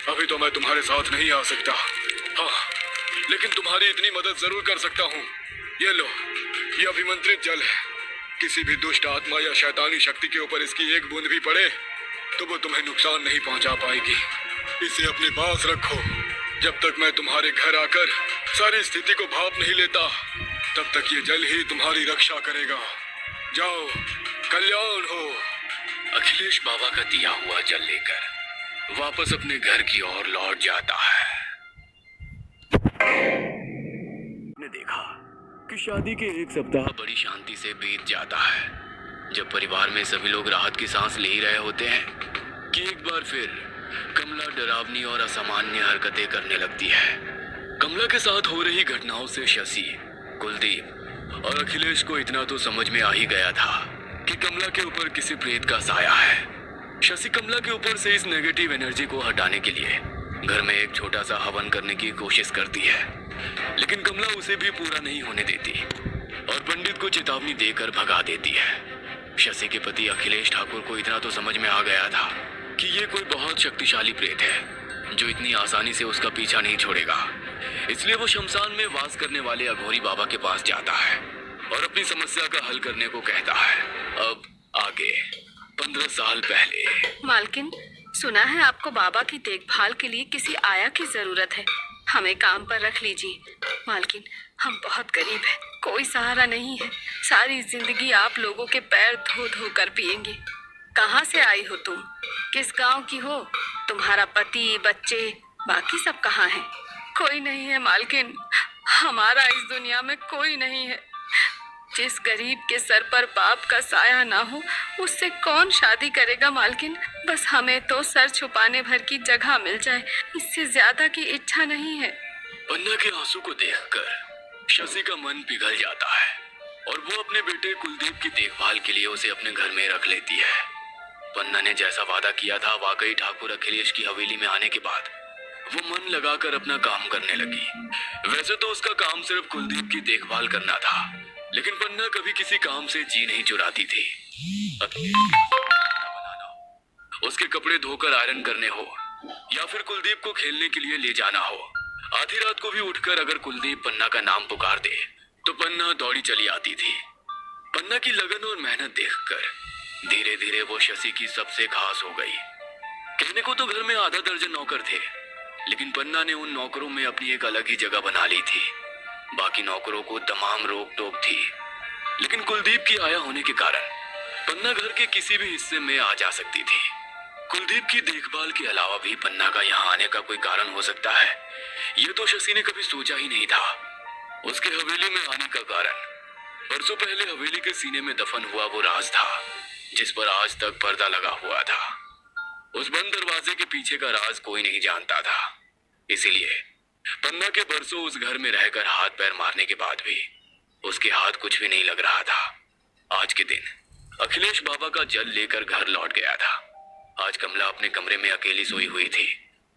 अभी तो मैं तुम्हारे साथ नहीं आ सकता, हाँ, लेकिन तुम्हारी इतनी मदद जरूर कर सकता हूँ। ये लो, ये अभिमंत्रित जल है। किसी भी दुष्ट आत्मा या शैतानी शक्ति के ऊपर इसकी एक बूंद भी पड़े तो वो तुम्हें नुकसान नहीं पहुंचा पाएगी। इसे अपने पास रखो। जब तक मैं तुम्हारे घर आकर सारी स्थिति को भाप नहीं लेता, तब तक ये जल ही तुम्हारी रक्षा करेगा। जाओ, कल्याण हो। अखिलेश बाबा का दिया हुआ जल लेकर वापस अपने घर की ओर लौट जाता है। ने देखा कि शादी के एक सप्ताह बड़ी शांति से बीत जाता है। जब परिवार में सभी लोग राहत की सांस ले ही रहे होते हैं कि एक बार फिर कमला डरावनी और असामान्य हरकतें करने लगती है। कमला के साथ हो रही घटनाओं से शशि, कुलदीप और अखिलेश को इतना तो समझ में आ ही गया था कि कमला के ऊपर किसी प्रेत का साया है। शशि कमला के ऊपर से इस नेगेटिव एनर्जी को हटाने के लिए घर में एक छोटा सा हवन करने की कोशिश करती है, लेकिन कमला उसे भी पूरा नहीं होने देती और पंडित को चेतावनी देकर भगा देती है। शशि के पति अखिलेश ठाकुर को इतना तो समझ में आ गया था कि ये कोई बहुत शक्तिशाली प्रेत है जो इतनी आसानी से उसका पीछा नहीं छोड़ेगा। इसलिए वो शमशान में वास करने वाले अघोरी बाबा के पास जाता है और अपनी समस्या का हल करने को कहता है। अब आगे 15 साल पहले। मालकिन, सुना है आपको बाबा की देखभाल के लिए किसी आया की जरूरत है। हमें काम पर रख लीजिए। मालकिन, हम बहुत गरीब हैं, कोई सहारा नहीं है। सारी जिंदगी आप लोगों के पैर धो धो कर पिएंगे। कहाँ से आई हो तुम? किस गांव की हो? तुम्हारा पति, बच्चे, बाकी सब कहाँ हैं? कोई नहीं है मालकिन, हमारा इस दुनिया में कोई नहीं है। जिस गरीब के सर पर बाप का साया ना हो, उससे कौन शादी करेगा मालकिन? बस हमें तो सर छुपाने भर की जगह मिल जाए, इससे ज्यादा की इच्छा नहीं है। पन्ना के आंसू को देखकर शशि का मन पिघल जाता है और वो अपने बेटे कुलदीप की देखभाल के लिए उसे अपने घर में रख लेती है। पन्ना ने जैसा वादा किया था, वाकई ठाकुर अखिलेश की हवेली में आने के बाद वो मन लगाकर अपना काम करने लगी। वैसे तो उसका काम सिर्फ कुलदीप की देखभाल करना था, लेकिन पन्ना कभी किसी काम से जी नहीं चुराती थी। बनाना हो, उसके कपड़े धोकर आयरन करने हो या फिर कुलदीप को खेलने के लिए ले जाना हो, आधी रात को भी उठकर अगर कुलदीप पन्ना का नाम पुकार दे तो पन्ना दौड़ी चली आती थी। पन्ना की लगन और मेहनत देखकर धीरे धीरे वो शशि की सबसे खास हो गई। कहने को तो घर में आधा दर्जन नौकर थे, लेकिन पन्ना ने उन नौकरों में अपनी एक अलग ही जगह बना ली थी। बाकी नौकरों को तमाम रोक टोक थी, लेकिन कुलदीप की आया होने के कारण पन्ना घर के किसी भी हिस्से में आ जा सकती थी। कुलदीप की देखभाल के अलावा भी पन्ना का यहाँ आने का कोई कारण हो सकता है, ये तो शशि ने कभी सोचा ही नहीं था। उसके हवेली में आने का कारण बरसों पहले हवेली के सीने में दफन हुआ वो राज था, जिस पर आज तक पर्दा लगा हुआ था। उस बंद दरवाजे के पीछे का राज कोई नहीं जानता था। इसीलिए पन्ना के बरसों उस घर में रहकर हाथ पैर मारने के बाद भी उसके हाथ कुछ भी नहीं लग रहा था। आज के दिन अखिलेश बाबा का जल लेकर घर लौट गया था। आज कमला अपने कमरे में अकेली सोई हुई थी।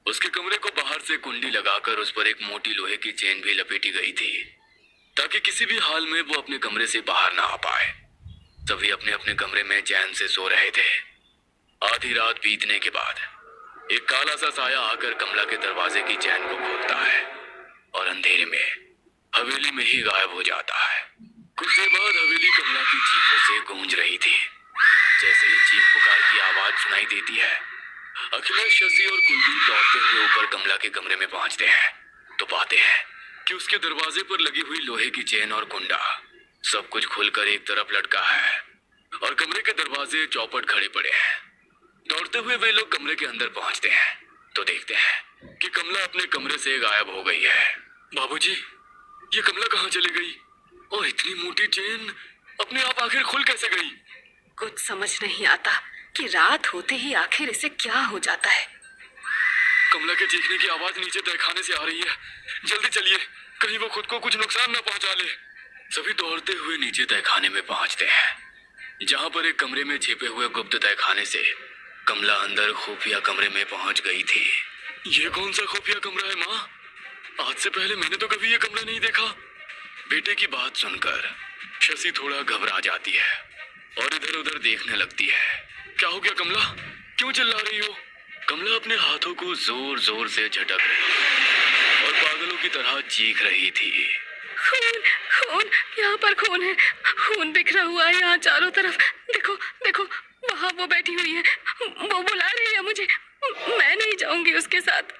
उसके कमरे को बाहर से कुंडी लगाकर उस पर एक मोटी लोहे की चेन भी लपेटी गई थी, ताकि किसी भी हाल में वो अपने कमरे से बाहर ना आ पाए। सभी अपने अपने कमरे में चैन से सो रहे थे। आधी रात बीतने के बाद एक काला सा साया आकर कमला के दरवाजे की चैन को खोलता है और अंधेरे में हवेली में ही गायब हो जाता है। कुछ देर बाद हवेली कमला की चीखों से गूंज रही थी। जैसे ही चीख पुकार की आवाज सुनाई देती है, अखिलेश, शशि और कुलदीप दौड़ते हुए ऊपर कमला के कमरे में पहुंचते हैं तो पाते हैं कि उसके दरवाजे पर लगी हुई लोहे की चेन और कुंडा सब कुछ खुलकर एक तरफ लटका है और कमरे के दरवाजे चौपट खड़े पड़े हैं। दौड़ते हुए वे लोग कमरे के अंदर पहुंचते हैं तो देखते हैं कि कमला अपने कमरे से गायब हो गई है। बाबूजी, ये कमला कहाँ चली गई और इतनी मोटी चेन अपने आप आखिर खुल कैसे गई? कुछ समझ नहीं आता कि रात होते ही आखिर इसे क्या हो जाता है। कमला के चीखने की आवाज नीचे तहखाने से आ रही है। जल्दी चलिए, कहीं वो खुद को कुछ नुकसान न पहुंचा ले। सभी दौड़ते हुए नीचे तहखाने में पहुंचते हैं, जहां पर एक कमरे में छिपे हुए गुप्त तहखाने से कमला अंदर खुफिया कमरे में पहुंच गई थी। ये कौन सा खुफिया कमरा है माँ? आज से पहले मैंने तो कभी ये कमरा नहीं देखा। बेटे की बात सुनकर शशि थोड़ा घबरा जाती है और इधर उधर देखने लगती है। क्या हो गया कमला, क्यों चिल्ला रही हो? कमला अपने हाथों को जोर जोर से झटक रही और पागलों की तरह चीख रही थी। खून, खून, यहाँ पर खून है। खून बिखरा हुआ है यहाँ चारों तरफ। देखो, देखो, वहाँ वो बैठी हुई है। वो बुला रही है मुझे। मैं नहीं जाऊंगी उसके साथ।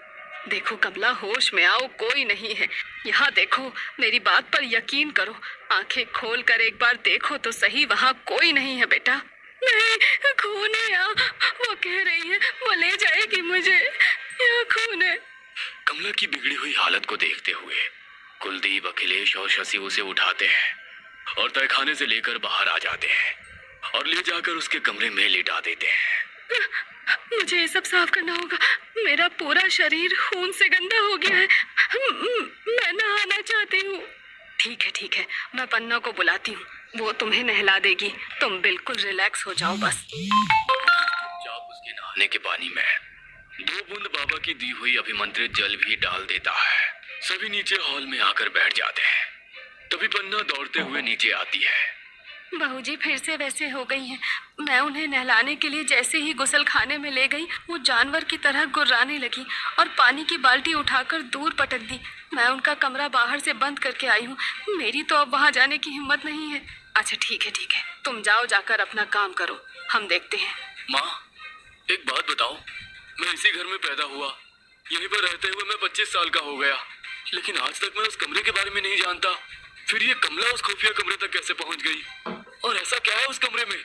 देखो कमला, होश में आओ, कोई नहीं है यहाँ। देखो, मेरी बात पर यकीन करो। आंखें खोल कर एक बार देखो तो सही, वहाँ कोई नहीं है बेटा। नहीं, खून है यहाँ। वो कह रही है वो ले जाएगी मुझे। यहाँ खून है। कमला की बिगड़ी हुई हालत को देखते हुए कुलदीप, अखिलेश और शशि उसे उठाते हैं और तहखाने से लेकर बाहर आ जाते हैं और ले जाकर उसके कमरे में लिटा देते हैं। मुझे ये सब साफ करना होगा। मेरा पूरा शरीर खून से गंदा हो गया है। मैं नहाना चाहती हूँ। ठीक है, ठीक है, मैं पन्ना को बुलाती हूँ, वो तुम्हें नहला देगी। तुम बिल्कुल रिलैक्स हो जाओ बस। चुपचाप उसके नहाने के पानी में 2 बूंद बाबा की दी हुई अभिमंत्रित जल भी डाल देता है। सभी नीचे हॉल में आकर बैठ जाते हैं। तभी पन्ना दौड़ते हुए नीचे आती है। बहूजी फिर से वैसे हो गई हैं। मैं उन्हें नहलाने के लिए जैसे ही गुसल खाने में ले गई, वो जानवर की तरह गुर्राने लगी और पानी की बाल्टी उठाकर दूर पटक दी। मैं उनका कमरा बाहर से बंद करके आई हूँ। मेरी तो अब वहाँ जाने की हिम्मत नहीं है। अच्छा ठीक है, ठीक है, तुम जाओ, जाकर अपना काम करो, हम देखते हैं। माँ, एक बात बताओ, मैं इसी घर में पैदा हुआ, यहीं पर रहते हुए मैं 25 साल का हो गया, लेकिन आज तक मैं उस कमरे के बारे में नहीं जानता। फिर ये कमला उस खुफिया कमरे तक कैसे पहुंच गई? और ऐसा क्या है उस कमरे में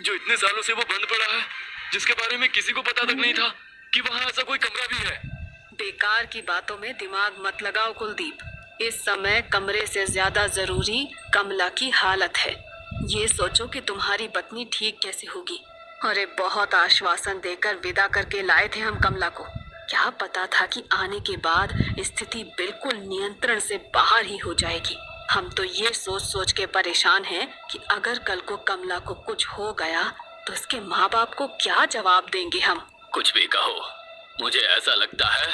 जो इतने सालों से वो बंद पड़ा है, जिसके बारे में किसी को पता तक नहीं था कि वहाँ ऐसा कोई कमरा भी है? बेकार की बातों में दिमाग मत लगाओ कुलदीप। इस समय कमरे से ज्यादा जरूरी कमला की हालत है। ये सोचो कि तुम्हारी पत्नी ठीक कैसे होगी। अरे बहुत आश्वासन देकर विदा करके लाए थे हम कमला को। क्या पता था कि आने के बाद स्थिति बिल्कुल नियंत्रण से बाहर ही हो जाएगी। हम तो ये सोच सोच के परेशान हैं कि अगर कल को कमला को कुछ हो गया तो उसके माँ बाप को क्या जवाब देंगे हम। कुछ भी कहो, मुझे ऐसा लगता है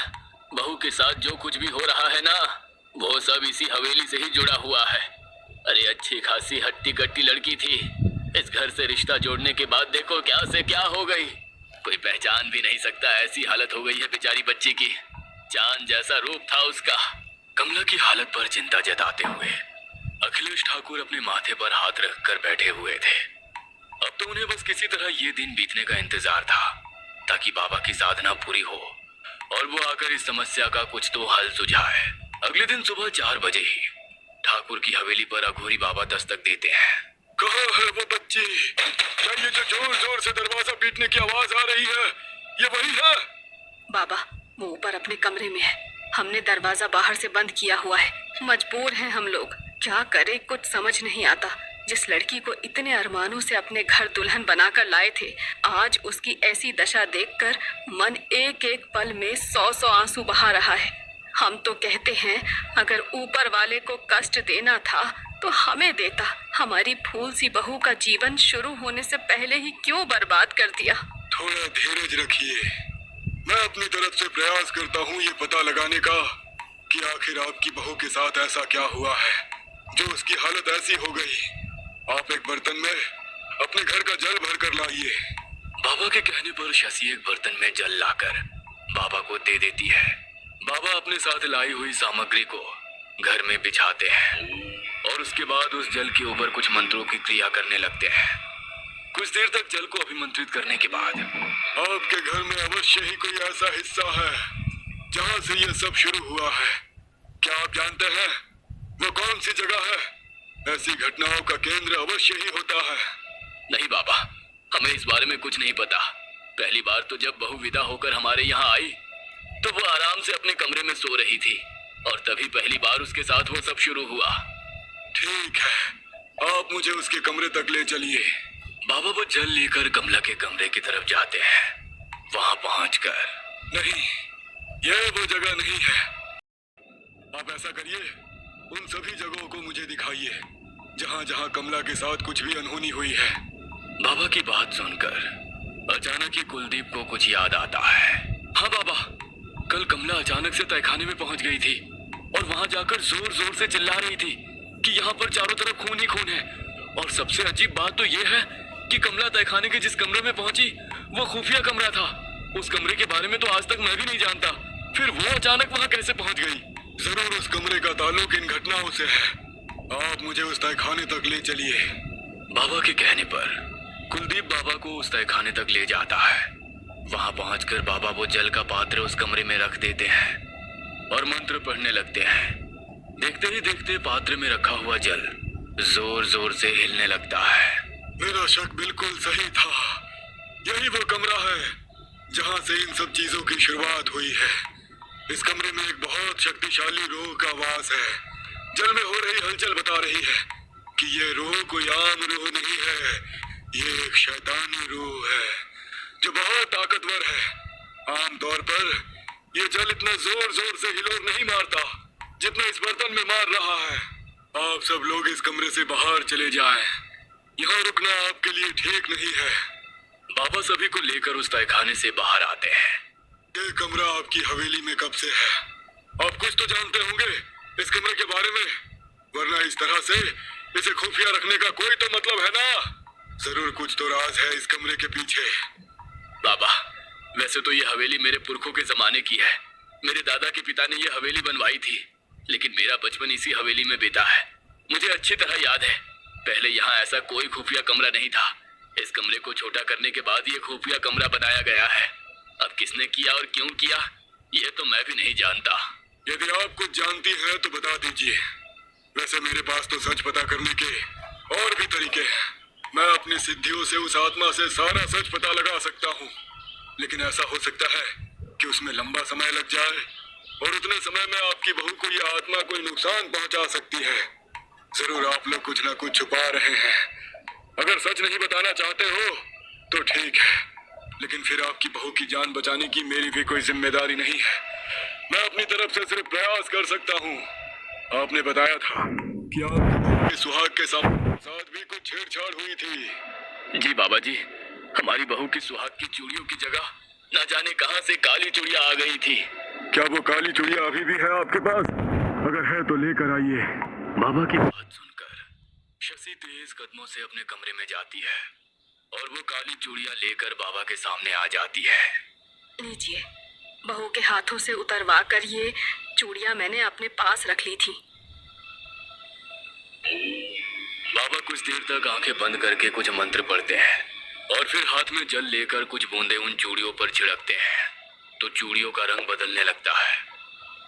बहू के साथ जो कुछ भी हो रहा है ना, वो सब इसी हवेली से ही जुड़ा हुआ है। अरे अच्छी खासी हट्टी कट्टी लड़की थी, इस घर से रिश्ता जोड़ने के बाद देखो क्या से क्या हो गई। कोई पहचान भी नहीं सकता, ऐसी हालत हो गई है बेचारी बच्ची की। चांद जैसा रूप था उसका। कमला की हालत पर चिंता जताते हुए अखिलेश ठाकुर अपने माथे पर हाथ रखकर बैठे हुए थे। अब तो उन्हें बस किसी तरह ये दिन बीतने का इंतजार था ताकि बाबा की साधना पूरी हो और वो आकर इस समस्या का कुछ तो हल सुझाए। अगले दिन सुबह 4 बजे ही ठाकुर की हवेली पर अघोरी बाबा दस्तक देते हैं। कहाँ है वो बच्ची? क्या ये जो जोर जोर से दरवाजा पीटने की आवाज आ रही है, ये वही है? बाबा, वो ऊपर अपने कमरे में है। हमने दरवाजा बाहर से बंद किया हुआ है। मजबूर हैं हम लोग, क्या करें कुछ समझ नहीं आता। जिस लड़की को इतने अरमानों से अपने घर दुल्हन बनाकर लाए थे, आज उसकी ऐसी दशा देखकर मन एक एक पल में 100 आंसू बहा रहा है। हम तो कहते हैं अगर ऊपर वाले को कष्ट देना था तो हमें देता। हमारी फूल सी बहू का जीवन शुरू होने से पहले ही क्यों बर्बाद कर दिया। थोड़ा धीरज रखिए, मैं अपनी तरफ से प्रयास करता हूँ ये पता लगाने का कि आखिर आपकी बहू के साथ ऐसा क्या हुआ है जो उसकी हालत ऐसी हो गई। आप एक बर्तन में अपने घर का जल भर कर लाइए। बाबा के कहने पर शशि एक बर्तन में जल लाकर बाबा को दे देती है। बाबा अपने साथ लाई हुई सामग्री को घर में बिछाते हैं और उसके बाद उस जल के ऊपर कुछ मंत्रों की क्रिया करने लगते हैं। कुछ देर तक जल को अभिमंत्रित करने के बाद आपके घर में अवश्य ही कोई ऐसा हिस्सा है जहाँ से ये सब शुरू हुआ है। क्या आप जानते हैं वो कौन सी जगह है? ऐसी घटनाओं का केंद्र अवश्य ही होता है। नहीं बाबा, हमें इस बारे में कुछ नहीं पता। पहली बार तो जब बहू विदा होकर हमारे यहाँ आई तो वो आराम से अपने कमरे में सो रही थी और तभी पहली बार उसके साथ वो सब शुरू हुआ। ठीक है, आप मुझे उसके कमरे तक ले चलिए। बाबा वो जल लेकर कमला के कमरे की तरफ जाते हैं। वहां पहुंचकर नहीं, यह वो जगह नहीं है। आप ऐसा करिए, उन सभी जगहों को मुझे दिखाइए जहाँ जहाँ कमला के साथ कुछ भी अनहोनी हुई है। बाबा की बात सुनकर अचानक ही कुलदीप को कुछ याद आता है। हाँ बाबा, कल कमला अचानक से तहखाने में पहुंच गई थी और वहां जाकर जोर जोर से चिल्ला रही थी कि यहाँ पर चारों तरफ खून ही खून है। और सबसे अजीब बात तो ये है कि कमला तहखाने के जिस कमरे में पहुंची वो खुफिया कमरा था। उस कमरे के बारे में तो आज तक मैं भी नहीं जानता, फिर वो अचानक वहां कैसे पहुंच गई? जरूर उस कमरे का ताल्लुक इन घटनाओं से है। आप मुझे उस तहखाने तक ले चलिए। बाबा के कहने पर कुलदीप बाबा को उस तहखाने तक ले जाता है। वहां पहुंचकर बाबा वो जल का पात्र उस कमरे में रख देते हैं और मंत्र पढ़ने लगते हैं। देखते ही देखते पात्र में रखा हुआ जल जोर जोर से हिलने लगता है। मेरा शक बिल्कुल सही था। यही वो कमरा है जहां से इन सब चीजों की शुरुआत हुई है। इस कमरे में एक बहुत शक्तिशाली रूह का वास है। जल में हो रही हलचल बता रही है कि ये रूह कोई आम रूह नहीं है, ये एक शैतानी रूह है जो बहुत ताकतवर है। आमतौर पर ये जल इतना जोर जोर से हिलोर नहीं मारता जितना इस बर्तन में मार रहा है। आप सब लोग इस कमरे से बाहर चले जाएं। यहाँ रुकना आपके लिए ठीक नहीं है। बाबा सभी को लेकर उस तहखाने से बाहर आते हैं। ये कमरा आपकी हवेली में कब से है? आप कुछ तो जानते होंगे इस कमरे के बारे में, वरना इस तरह से इसे खुफिया रखने का कोई तो मतलब है ना। जरूर कुछ तो राज है इस कमरे के पीछे। बाबा, वैसे तो ये हवेली मेरे पुरखों के जमाने की है। मेरे दादा के पिता ने ये हवेली बनवाई थी, लेकिन मेरा बचपन इसी हवेली में बीता है। मुझे अच्छी तरह याद है, पहले यहाँ ऐसा कोई खुफिया कमरा नहीं था। इस कमरे को छोटा करने के बाद ये खुफिया कमरा बनाया गया है। अब किसने किया और क्यों किया, ये तो मैं भी नहीं जानता। यदि आप कुछ जानती हैं तो बता दीजिए। वैसे मेरे पास तो सच पता करने के और भी तरीके हैं। मैं अपनी सिद्धियों से उस आत्मा से सारा सच पता लगा सकता हूँ, लेकिन ऐसा हो सकता है कि उसमें लंबा समय लग जाए और उतने समय में आपकी बहू को यह आत्मा कोई नुकसान पहुंचा सकती है। जरूर आप लोग कुछ ना कुछ छुपा रहे हैं। अगर सच नहीं बताना चाहते हो तो ठीक है, लेकिन फिर आपकी बहू की जान बचाने की मेरी भी कोई जिम्मेदारी नहीं है। मैं अपनी तरफ से सिर्फ प्रयास कर सकता हूँ। आपने बताया था कि आपकी बहू के सुहाग के साथ भी कुछ छेड़छाड़ हुई थी। जी बाबा जी, हमारी बहू की सुहाग की चूड़ियों की जगह न जाने कहां से काली चूड़ियां आ गई थी। क्या वो काली चूड़ियां अभी भी है आपके पास? अगर है तो लेकर आइए। बाबा की बात सुनकर शशि तेज कदमों से अपने कमरे में जाती है और वो काली चूड़ियां लेकर बाबा के सामने आ जाती है। लीजिए, बहू के हाथों से उतरवा कर ये चूड़ियां मैंने अपने पास रख ली थी। बाबा कुछ देर तक आंखें बंद करके कुछ मंत्र पढ़ते हैं और फिर हाथ में जल लेकर कुछ बूंदे उन चूड़ियों पर छिड़कते हैं तो चूड़ियों का रंग बदलने लगता है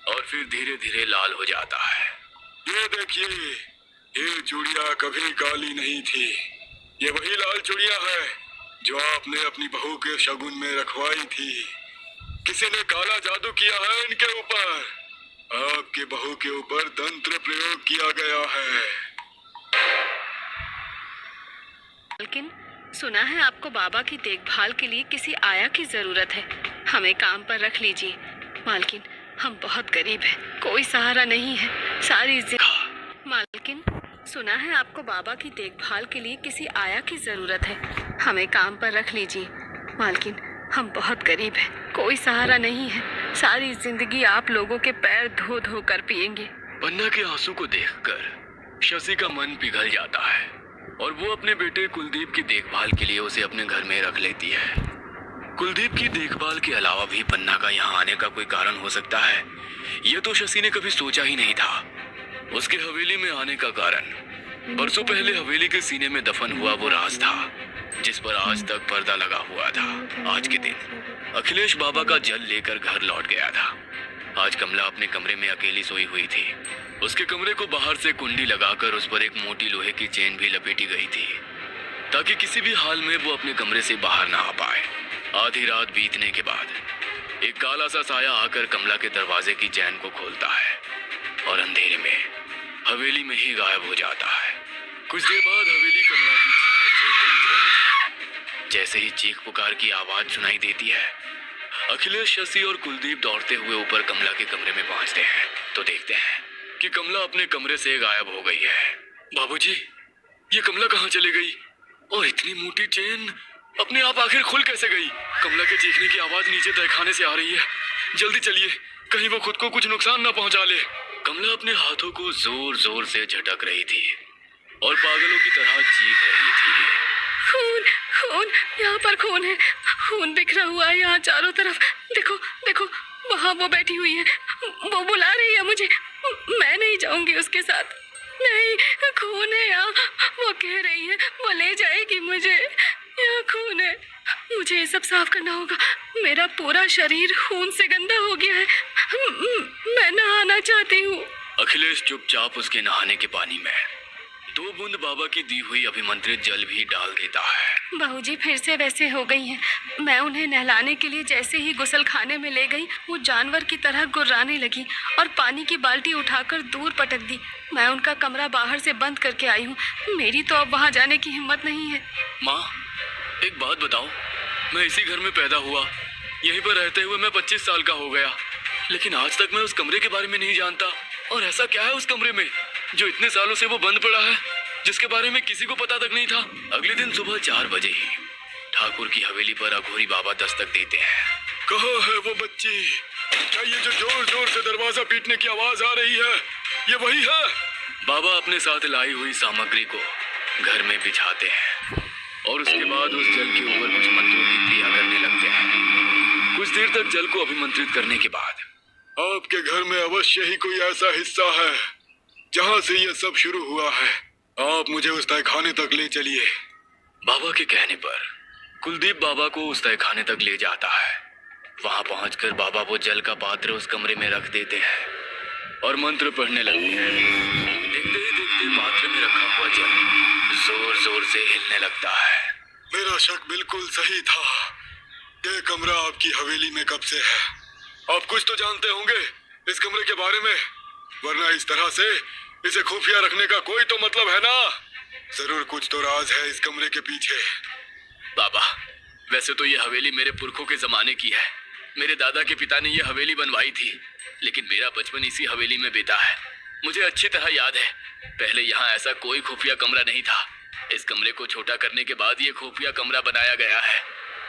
और फिर धीरे धीरे लाल हो जाता है। ये देखिए, ये चूड़ियां कभी काली नहीं थी। ये वही लाल चूड़ियां है जो आपने अपनी बहू के शगुन में रखवाई थी। किसी ने काला जादू किया है इनके ऊपर। आपके बहू के ऊपर तंत्र प्रयोग किया गया है। लेकिन सुना है आपको बाबा की देखभाल के लिए किसी आया की जरूरत है। हमें काम पर रख लीजिए। मालकिन, हम बहुत गरीब हैं, कोई सहारा नहीं है। मालकिन, सुना है आपको बाबा की देखभाल के लिए किसी आया की जरूरत है। हमें काम पर रख लीजिए। मालकिन, हम बहुत गरीब हैं, कोई सहारा नहीं है। सारी जिंदगी आप लोगों के पैर धो धो कर पिएंगे। पन्ना के आंसू को देखकर शशि का मन पिघल जाता है। और वो अपने बेटे कुलदीप की देखभाल के लिए उसे अपने घर में रख लेती है। कुलदीप की देखभाल के अलावा भी पन्ना का यहाँ आने का कोई कारण हो सकता है, यह तो शशि ने कभी सोचा ही नहीं था। उसके हवेली में आने का कारण बरसों पहले हवेली के सीने में दफन हुआ वो राज था, जिस पर आज तक पर्दा लगा हुआ था। आज के दिन अखिलेश बाबा का जल लेकर घर लौट गया था। आज कमला अपने कमरे में अकेली सोई हुई थी। उसके कमरे को बाहर से कुंडी लगाकर उस पर एक मोटी लोहे की चेन भी लपेटी गई थी, ताकि किसी भी हाल में वो अपने कमरे से बाहर ना आ पाए। आधी रात बीतने के बाद एक काला सा साया आकर कमला के दरवाजे की चैन को खोलता है और अंधेरे में हवेली में ही गायब हो जाता है। कुछ देर बाद हवेली कमला की चीख से गूंज रही थी। जैसे ही चीख पुकार की आवाज सुनाई देती है, अखिलेश, शशि और कुलदीप दौड़ते हुए ऊपर कमला के कमरे में पहुंचते हैं तो देखते हैं कि कमला अपने कमरे से गायब हो गई है। बाबूजी, ये कमला कहाँ चली गई? और इतनी मोटी चेन अपने आप आखिर खुल कैसे गई? कमला के चीखने की आवाज नीचे तहखाने से आ रही है। जल्दी चलिए, कहीं वो खुद को कुछ नुकसान ना पहुंचा ले। कमला अपने हाथों को जोर जोर से झटक रही थी और पागलों की तरह चीख रही थी। खून, खून, यहाँ पर खून है। खून बिखरा हुआ है यहाँ चारों तरफ। देखो, देखो, वहाँ वो बैठी हुई है। वो बुला रही है मुझे। मैं नहीं जाऊंगी उसके साथ। नहीं, खून है यहाँ। वो कह रही है वो ले जाएगी मुझे। यहाँ खून है। मुझे ये सब साफ करना होगा। मेरा पूरा शरीर खून से गंदा हो गया है। मैं नहाना चाहती हूँ। अखिलेश चुपचाप उसके नहाने के पानी में 2 बूंद बाबा की दी हुई अभिमंत्रित जल भी डाल देता है। बहूजी फिर से वैसे हो गई हैं। मैं उन्हें नहलाने के लिए जैसे ही गुसल खाने में ले गई, वो जानवर की तरह गुर्राने लगी और पानी की बाल्टी उठाकर दूर पटक दी। मैं उनका कमरा बाहर से बंद करके आई हूँ। मेरी तो अब वहाँ जाने की हिम्मत नहीं है। माँ, एक बात बताओ, मैं इसी घर में पैदा हुआ, यहीं पर रहते हुए मैं 25 साल का हो गया, लेकिन आज तक मैं उस कमरे के बारे में नहीं जानता। और ऐसा क्या है उस कमरे में जो इतने सालों से वो बंद पड़ा है, जिसके बारे में किसी को पता तक नहीं था? अगले दिन सुबह 4 बजे ही ठाकुर की हवेली पर अघोरी बाबा दस्तक देते हैं। कहाँ है वो बच्ची? क्या ये जो जोर जोर से दरवाजा पीटने की आवाज आ रही है, ये वही है? बाबा अपने साथ लाई हुई सामग्री को घर में बिछाते हैं और उसके बाद उस जल के ऊपर कुछ मंत्रों की क्रिया करने लगते हैं। कुछ देर तक जल को अभिमंत्रित करने के बाद आपके घर में अवश्य ही कोई ऐसा हिस्सा है जहाँ से ये सब शुरू हुआ है। आप मुझे उस तहखाने तक ले चलिए। बाबा के कहने पर कुलदीप बाबा को उस तहखाने तक ले जाता है। वहां पहुंचकर बाबा वो जल का पात्र उस कमरे में रख देते हैं और मंत्र पढ़ने लगते हैं। देखते ही देखते पात्र में रखा हुआ जल जोर जोर से हिलने लगता है। मेरा शक बिल्कुल सही था। ये कमरा आपकी हवेली में कब से है? आप कुछ तो जानते होंगे इस कमरे के बारे में, वरना इस तरह से इसे खुफिया रखने का कोई तो मतलब है ना। जरूर कुछ तो राज है इस कमरे के पीछे। बाबा, वैसे तो ये हवेली मेरे पुरखों के जमाने की है। मेरे दादा के पिता ने ये हवेली बनवाई थी, लेकिन मेरा बचपन इसी हवेली में बीता है। मुझे अच्छी तरह याद है, पहले यहाँ ऐसा कोई खुफिया कमरा नहीं था। इस कमरे को छोटा करने के बाद ये खुफिया कमरा बनाया गया है।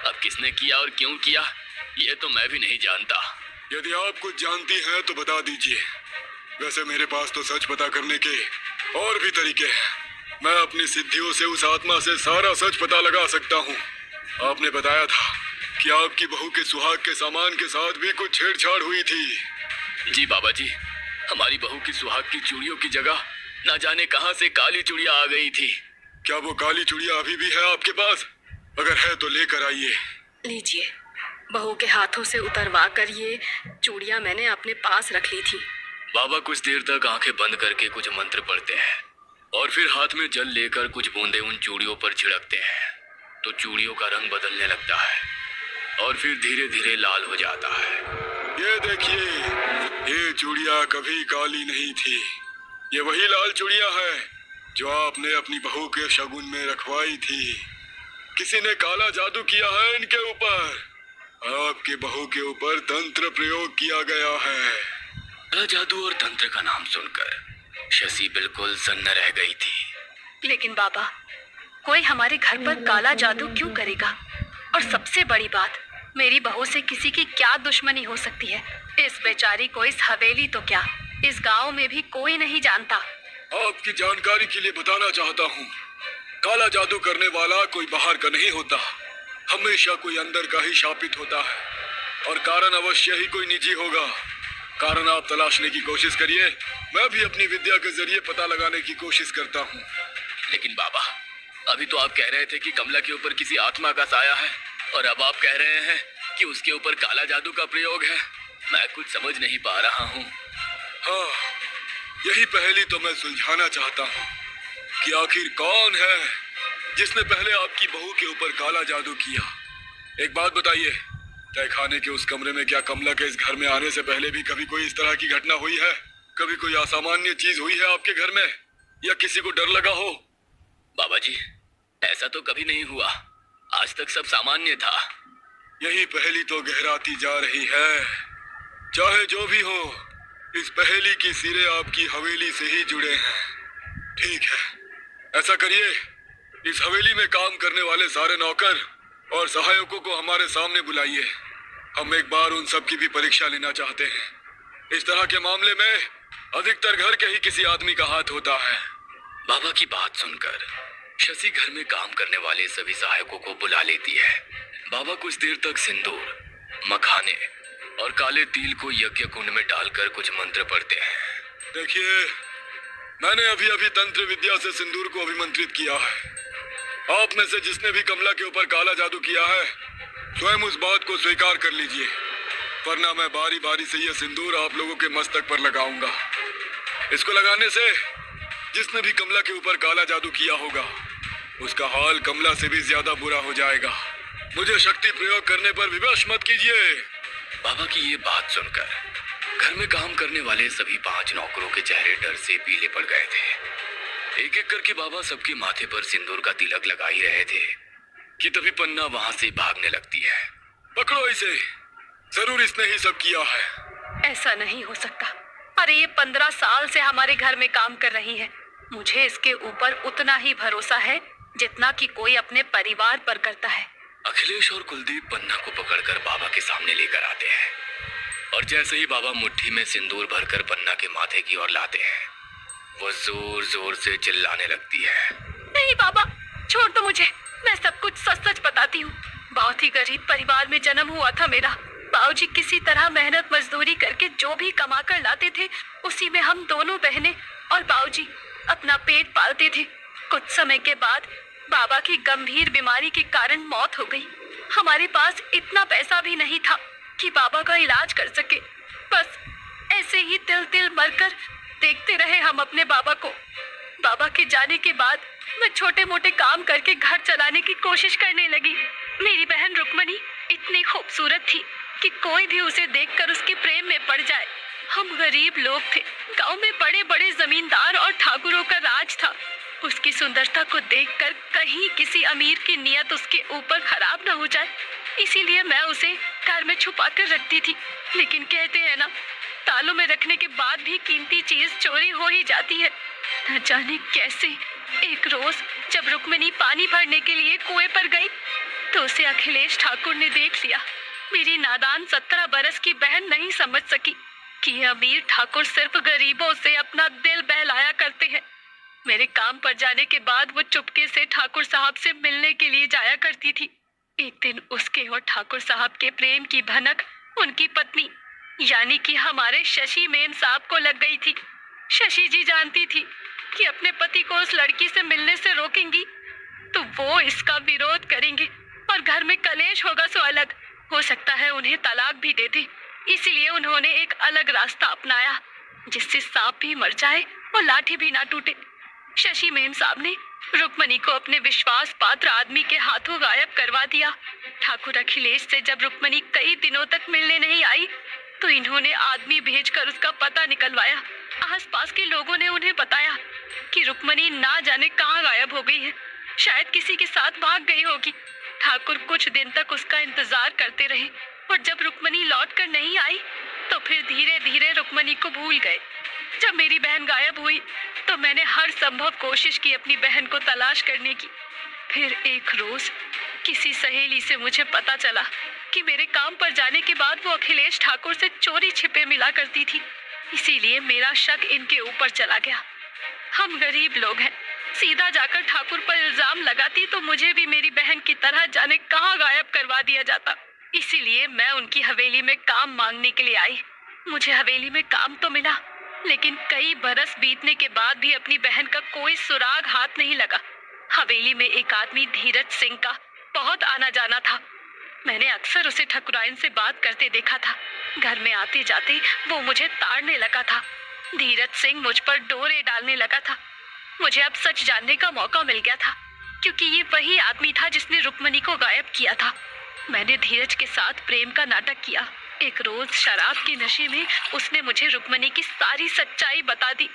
अब किसने किया और क्यों किया, ये तो मैं भी नहीं जानता। यदि आप कुछ जानती हैं तो बता दीजिए। वैसे मेरे पास तो सच पता करने के और भी तरीके हैं। मैं अपनी सिद्धियों से उस आत्मा से सारा सच पता लगा सकता हूँ। आपने बताया था कि आपकी बहू के सुहाग के सामान के साथ भी कुछ छेड़छाड़ हुई थी। जी बाबा जी, हमारी बहू की सुहाग की चूड़ियों की जगह न जाने कहां से काली चूड़िया आ गई थी। क्या वो काली चूड़िया अभी भी है आपके पास? अगर है तो लेकर आइए। लीजिए, बहू के हाथों से उतरवा कर ये चूड़ियां मैंने अपने पास रख ली थी। बाबा कुछ देर तक आंखें बंद करके कुछ मंत्र पढ़ते हैं और फिर हाथ में जल लेकर कुछ बूंदे उन चूड़ियों पर छिड़कते हैं तो चूड़ियों का रंग बदलने लगता है और फिर धीरे धीरे लाल हो जाता है। ये देखिए, ये चूड़िया कभी काली नहीं थी। ये वही लाल चूड़िया है जो आपने अपनी बहू के शगुन में रखवाई थी। किसी ने काला जादू किया है इनके ऊपर। आपके बहू के ऊपर तंत्र प्रयोग किया गया है। काला जादू और तंत्र का नाम सुनकर शशि बिल्कुल सन्न रह गई थी। लेकिन बाबा, कोई हमारे घर पर काला जादू क्यों करेगा? और सबसे बड़ी बात, मेरी बहू से किसी की क्या दुश्मनी हो सकती है? इस बेचारी को इस हवेली तो क्या, इस गांव में भी कोई नहीं जानता। आपकी जानकारी के लिए बताना चाहता हूँ, काला जादू करने वाला कोई बाहर का नहीं होता, हमेशा कोई अंदर का ही शापित होता है, और कारण अवश्य ही कोई निजी होगा। कारण आप तलाशने की कोशिश करिए, मैं भी अपनी विद्या के जरिए पता लगाने की कोशिश करता हूँ। लेकिन बाबा, अभी तो आप कह रहे थे कि कमला के ऊपर किसी आत्मा का साया है, और अब आप कह रहे हैं कि उसके ऊपर काला जादू का प्रयोग है। मैं कुछ समझ नहीं पा रहा हूँ। हाँ, यही पहेली तो मैं सुलझाना चाहता हूँ कि आखिर कौन है जिसने पहले आपकी बहू के ऊपर काला जादू किया। एक बात बताइए, तहखाने के उस कमरे में क्या कमला के इस घर में आने से पहले भी कभी कोई इस तरह की घटना हुई है? कभी कोई असामान्य चीज हुई है आपके घर में, या किसी को डर लगा हो? बाबा जी, ऐसा तो कभी नहीं हुआ, आज तक सब सामान्य था। यही पहेली तो गहराती जा रही है। चाहे जो भी हो, इस पहेली की सिरे आपकी हवेली से ही जुड़े हैं। ठीक है, ऐसा करिए, इस हवेली में काम करने वाले सारे नौकर और सहायकों को हमारे सामने बुलाइए। हम एक बार उन सब की भी परीक्षा लेना चाहते हैं। इस तरह के मामले में अधिकतर घर के ही किसी आदमी का हाथ होता है। बाबा की बात सुनकर शशि घर में काम करने वाले सभी सहायकों को बुला लेती है। बाबा कुछ देर तक सिंदूर, मखाने और काले तिल को यज्ञ कुंड में डालकर कुछ मंत्र पढ़ते हैं। देखिए, मैंने अभी अभी तंत्र विद्या से सिंदूर को अभिमंत्रित किया है। आप में से जिसने भी कमला के ऊपर काला जादू किया है, स्वयं उस बात को स्वीकार कर लीजिए, वरना मैं बारी बारी से यह सिंदूर आप लोगों के मस्तक पर लगाऊंगा। इसको लगाने से जिसने भी कमला के ऊपर काला जादू किया होगा, उसका हाल कमला से भी ज्यादा बुरा हो जाएगा। मुझे शक्ति प्रयोग करने पर विवश मत कीजिए। बाबा की ये बात सुनकर घर में काम करने वाले सभी 5 नौकरों के चेहरे डर से पीले पड़ गए थे। एक एक करके बाबा सबके माथे पर सिंदूर का तिलक लगा ही रहे थे कि तभी पन्ना वहां से भागने लगती है। पकड़ो इसे, जरूर इसने ही सब किया है। ऐसा नहीं हो सकता। अरे ये 15 साल से हमारे घर में काम कर रही है। मुझे इसके ऊपर उतना ही भरोसा है जितना कि कोई अपने परिवार पर करता है। अखिलेश और कुलदीप पन्ना को पकड़कर बाबा के सामने लेकर आते हैं, और जैसे ही बाबा मुट्ठी में सिंदूर भरकर पन्ना के माथे की ओर लाते हैं, वो जोर जोर से चिल्लाने लगती है। नहीं बाबा, छोड़ दो मुझे, मैं सब कुछ सच सच बताती हूँ। बहुत ही गरीब परिवार में जन्म हुआ था मेरा। बाबूजी किसी तरह मेहनत मजदूरी करके जो भी कमा कर लाते थे, उसी में हम दोनों बहनें और बाबूजी अपना पेट पालते थे। कुछ समय के बाद बाबा की गंभीर बीमारी के कारण मौत हो गई। हमारे पास इतना पैसा भी नहीं था कि बाबा का इलाज कर सके। बस ऐसे ही तिल तिल मरकर देखते रहे हम अपने बाबा को। बाबा के जाने के बाद मैं छोटे मोटे काम करके घर चलाने की कोशिश करने लगी। मेरी बहन रुक्मणी इतनी खूबसूरत थी कि कोई भी उसे देखकर उसके प्रेम में पड़ जाए। हम गरीब लोग थे, गांव में बड़े बड़े जमींदार और ठाकुरों का राज था। उसकी सुंदरता को देखकर कहीं किसी अमीर की नीयत उसके ऊपर खराब न हो जाए, इसीलिए मैं उसे घर में छुपा कर रखती थी। लेकिन कहते हैं ना, तालों में रखने के बाद भी कीमती चीज चोरी हो ही जाती है। न जाने कैसे एक रोज जब रुक्मिणी पानी भरने के लिए कुएं पर गई तो उसे अखिलेश ठाकुर ने देख लिया। मेरी नादान 17 बरस की बहन नहीं समझ सकी कि ये अमीर ठाकुर सिर्फ गरीबों से अपना दिल बहलाया करते हैं। मेरे काम पर जाने के बाद वो चुपके से ठाकुर साहब से मिलने के लिए जाया करती थी। एक दिन उसके और ठाकुर साहब के प्रेम की भनक उनकी पत्नी यानी कि हमारे शशि मेम साहब को लग गई थी। शशि जी जानती थी कि अपने पति को उस लड़की से मिलने से रोकेंगी तो वो इसका विरोध करेंगे और घर में कलेश होगा सो अलग। हो सकता है उन्हें तलाक भी दे दे। इसीलिए उन्होंने एक अलग रास्ता अपनाया जिससे सांप भी मर जाए और लाठी भी ना टूटे। शशि मेम साहब ने रुक्मणी को अपने विश्वास पात्र आदमी के हाथों गायब करवा दिया। ठाकुर अखिलेश से जब रुक्मणी कई दिनों तक मिलने नहीं आई तो इन्होंने आदमी भेजकर उसका पता निकलवाया। आसपास के लोगों ने उन्हें बताया कि रुक्मणी ना जाने कहाँ गायब हो गई है, शायद किसी के साथ भाग गई होगी। ठाकुर कुछ दिन तक उसका इंतजार करते रहे और जब रुक्मणी लौट कर नहीं आई तो फिर धीरे धीरे रुक्मणी को भूल गए। जब मेरी बहन गायब हुई तो मैंने हर संभव कोशिश की अपनी बहन को तलाश करने की। फिर एक रोज किसी सहेली से मुझे पता चला कि मेरे काम पर जाने के बाद वो अखिलेश ठाकुर से चोरी छिपे मिला करती थी। इसीलिए मेरा शक इनके ऊपर चला गया। हम गरीब लोग हैं, सीधा जाकर ठाकुर पर इल्जाम लगाती तो मुझे भी मेरी बहन की तरह जाने कहाँ गायब करवा दिया जाता। इसीलिए मैं उनकी हवेली में काम मांगने के लिए आई। मुझे हवेली में काम तो मिला, लेकिन कई बरस बीतने के बाद भी अपनी बहन का कोई सुराग हाथ नहीं लगा। हवेली में एक आदमी धीरज सिंह का बहुत आना जाना था। मैंने अक्सर उसे ठकुराइन से बात करते देखा था। घर में आते जाते वो मुझे ताड़ने लगा था। धीरज सिंह मुझ पर डोरे डालने लगा था। मुझे अब सच जानने का मौका मिल गया था, क्योंकि ये वही आदमी था जिसने रुक्मणी को गायब किया था। मैंने धीरज के साथ प्रेम का नाटक किया। एक रोज शराब के नशे में उसने मुझे रुक्मणी की सारी सच्चाई बता दी।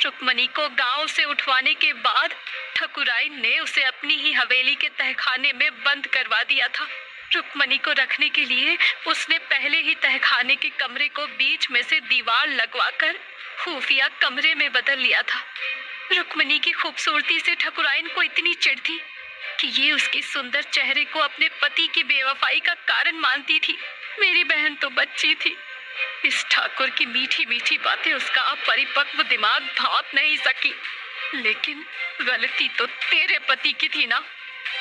रुक्मणी को गांव से उठवाने के बाद ठकुराइन ने उसे अपनी ही हवेली के तहखाने में बंद करवा दिया था। रुक्मणी को रखने के लिए उसने पहले ही तहखाने के कमरे को बीच में से दीवार लगवाकर खुफिया कमरे में बदल लिया था। रुक्मणी की खूबसूरती से ठकुराइन को इतनी चिढ़ थी कि ये उसके सुंदर चेहरे को अपने पति की बेवफाई का कारण मानती थी। मेरी बहन तो बच्ची थी। इस ठाकुर की मीठी मीठी बातें उसका अपरिपक्व दिमाग भाप नहीं सकी। लेकिन गलती तो तेरे पति की थी ना।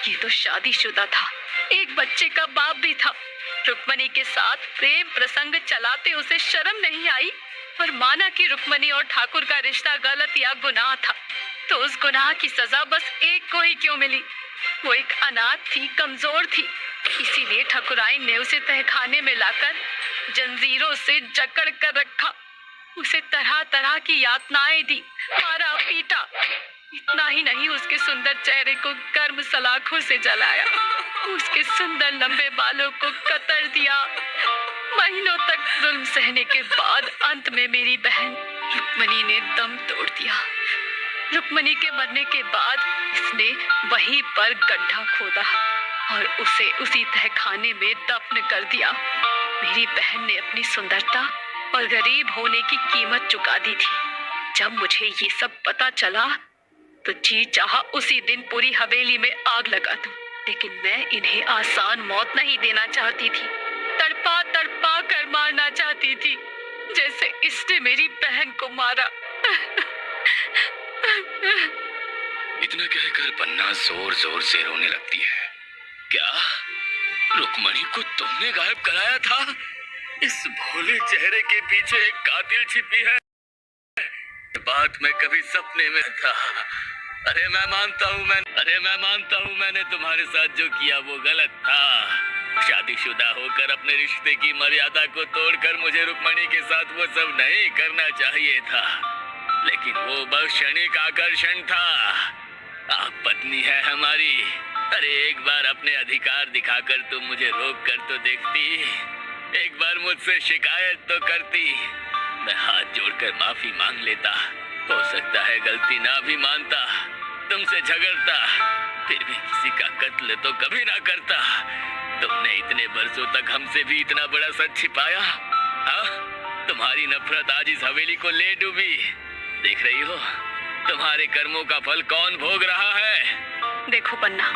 ये तो शादीशुदा था, एक बच्चे का बाप भी था। रुक्मणी के साथ प्रेम प्रसंग चलाते उसे शर्म नहीं आई और माना कि रुक्मणी और ठाकुर का रिश्ता गलत या गुनाह था, तो उस गुनाह की सजा बस एक को ही क्यों मिली? वो एक अनाथ थी, कमजोर थी। इसीलिए ठकुराइन ने उसे तहखाने में लाकर जंजीरों से जकड़ कर रखा। उसे तरह तरह की यातनाएं दी, मारा पीटा। इतना ही नहीं, उसके सुंदर चेहरे को गर्म सलाखों से जलाया, उसके सुंदर लंबे बालों को कतर दिया। महीनों तक जुल्म सहने के बाद अंत में मेरी बहन रुक्मणी ने दम तोड़ दिया। रुक्मणी के मरने के बाद इसने वहीं पर गड्ढा खोदा और उसे उसी तहखाने में दफन कर दिया। मेरी बहन ने अपनी सुंदरता और गरीब होने की कीमत चुका दी थी। जब मुझे ये सब पता चला तो जी चाहा उसी दिन पूरी हवेली में आग लगा दूं, लेकिन मैं इन्हें आसान मौत नहीं देना चाहती थी। तड़पा तड़पा कर मारना चाहती थी, जैसे इसने मेरी बहन को मारा। इतना कहकर पन्ना जोर जोर से रोने लगती है। क्या रुक्मणी को तुमने गायब कराया था? इस भोले चेहरे के पीछे एक कातिल छिपी है। बात मैं कभी सपने में था। अरे मैं मानता हूँ मैंने तुम्हारे साथ जो किया वो गलत था। शादीशुदा होकर अपने रिश्ते की मर्यादा को तोड़कर मुझे रुक्मणी के साथ वो सब नहीं करना चाहिए था, लेकिन वो बस क्षणिक आकर्षण था। आप पत्नी है हमारी। अरे एक बार अपने अधिकार दिखाकर तुम मुझे रोक कर तो देखती, एक बार मुझसे शिकायत तो करती। मैं हाथ जोड़कर माफी मांग लेता। हो सकता है गलती ना भी मानता, तुमसे झगड़ता, फिर भी किसी का कत्ल तो कभी ना करता। तुमने इतने बरसों तक हमसे भी इतना बड़ा सच छिपाया। हाँ, तुम्हारी नफरत आज इस हवेली को ले डूबी। देख रही हो तुम्हारे कर्मों का फल कौन भोग रहा है। देखो पन्ना,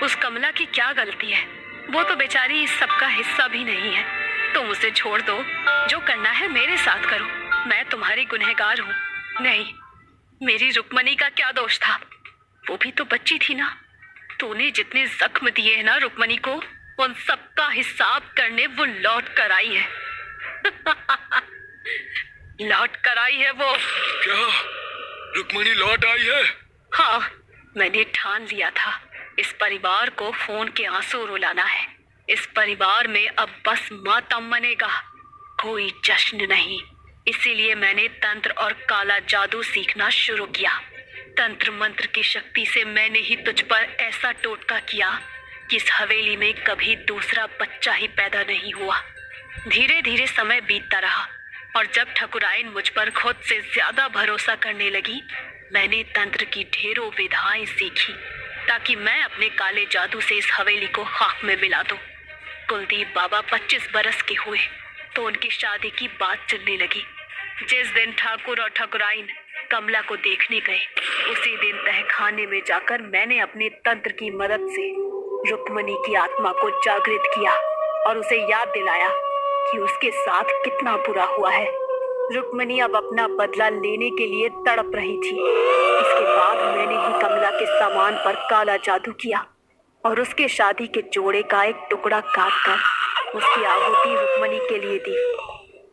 उस कमला की क्या गलती है? वो तो बेचारी इस सब का हिस्सा भी नहीं है। तुम उसे छोड़ दो, जो करना है मेरे साथ करो। मैं तुम्हारी गुनहगार हूँ। नहीं, मेरी रुक्मणी का क्या दोष था? वो भी तो बच्ची थी ना। तूने जितने जख्म दिए हैं ना रुक्मणी को, उन सब का हिसाब करने वो लौट कर आई है। लौट कर आई है वो। क्या रुक्मणी लौट आई है? हाँ, मैंने ठान लिया था इस परिवार को खून के आंसू रुलाना है। इस परिवार में अब बस मातम मनेगा, कोई जश्न नहीं। इसीलिए मैंने तंत्र और काला जादू सीखना शुरू किया। तंत्र मंत्र की शक्ति से मैंने ही तुझ पर ऐसा टोटका किया कि इस हवेली में कभी दूसरा बच्चा ही पैदा नहीं हुआ। धीरे धीरे समय बीतता रहा और जब ठकुराइन मुझ पर खुद से ज्यादा भरोसा करने लगी, मैंने तंत्र की ढेरों विधाएं सीखी ताकि मैं अपने काले जादू से इस हवेली को खाक में मिला दूं। कुलदीप बाबा 25 बरस के हुए तो उनकी शादी की बात चलने लगी। जिस दिन ठाकुर और ठकुराइन कमला को देखने गए, उसी दिन तहखाने में जाकर मैंने अपने तंत्र की मदद से रुक्मणी की आत्मा को जागृत किया और उसे याद दिलाया कि उसके साथ कितना बुरा हुआ है। रुक्मणी अब अपना बदला लेने के लिए तड़प रही थी। इसके बाद मैंने ही कमला के सामान पर काला जादू किया और उसके शादी के जोड़े का एक टुकड़ा काट कर उसकी आहुति रुक्मणी के लिए दी।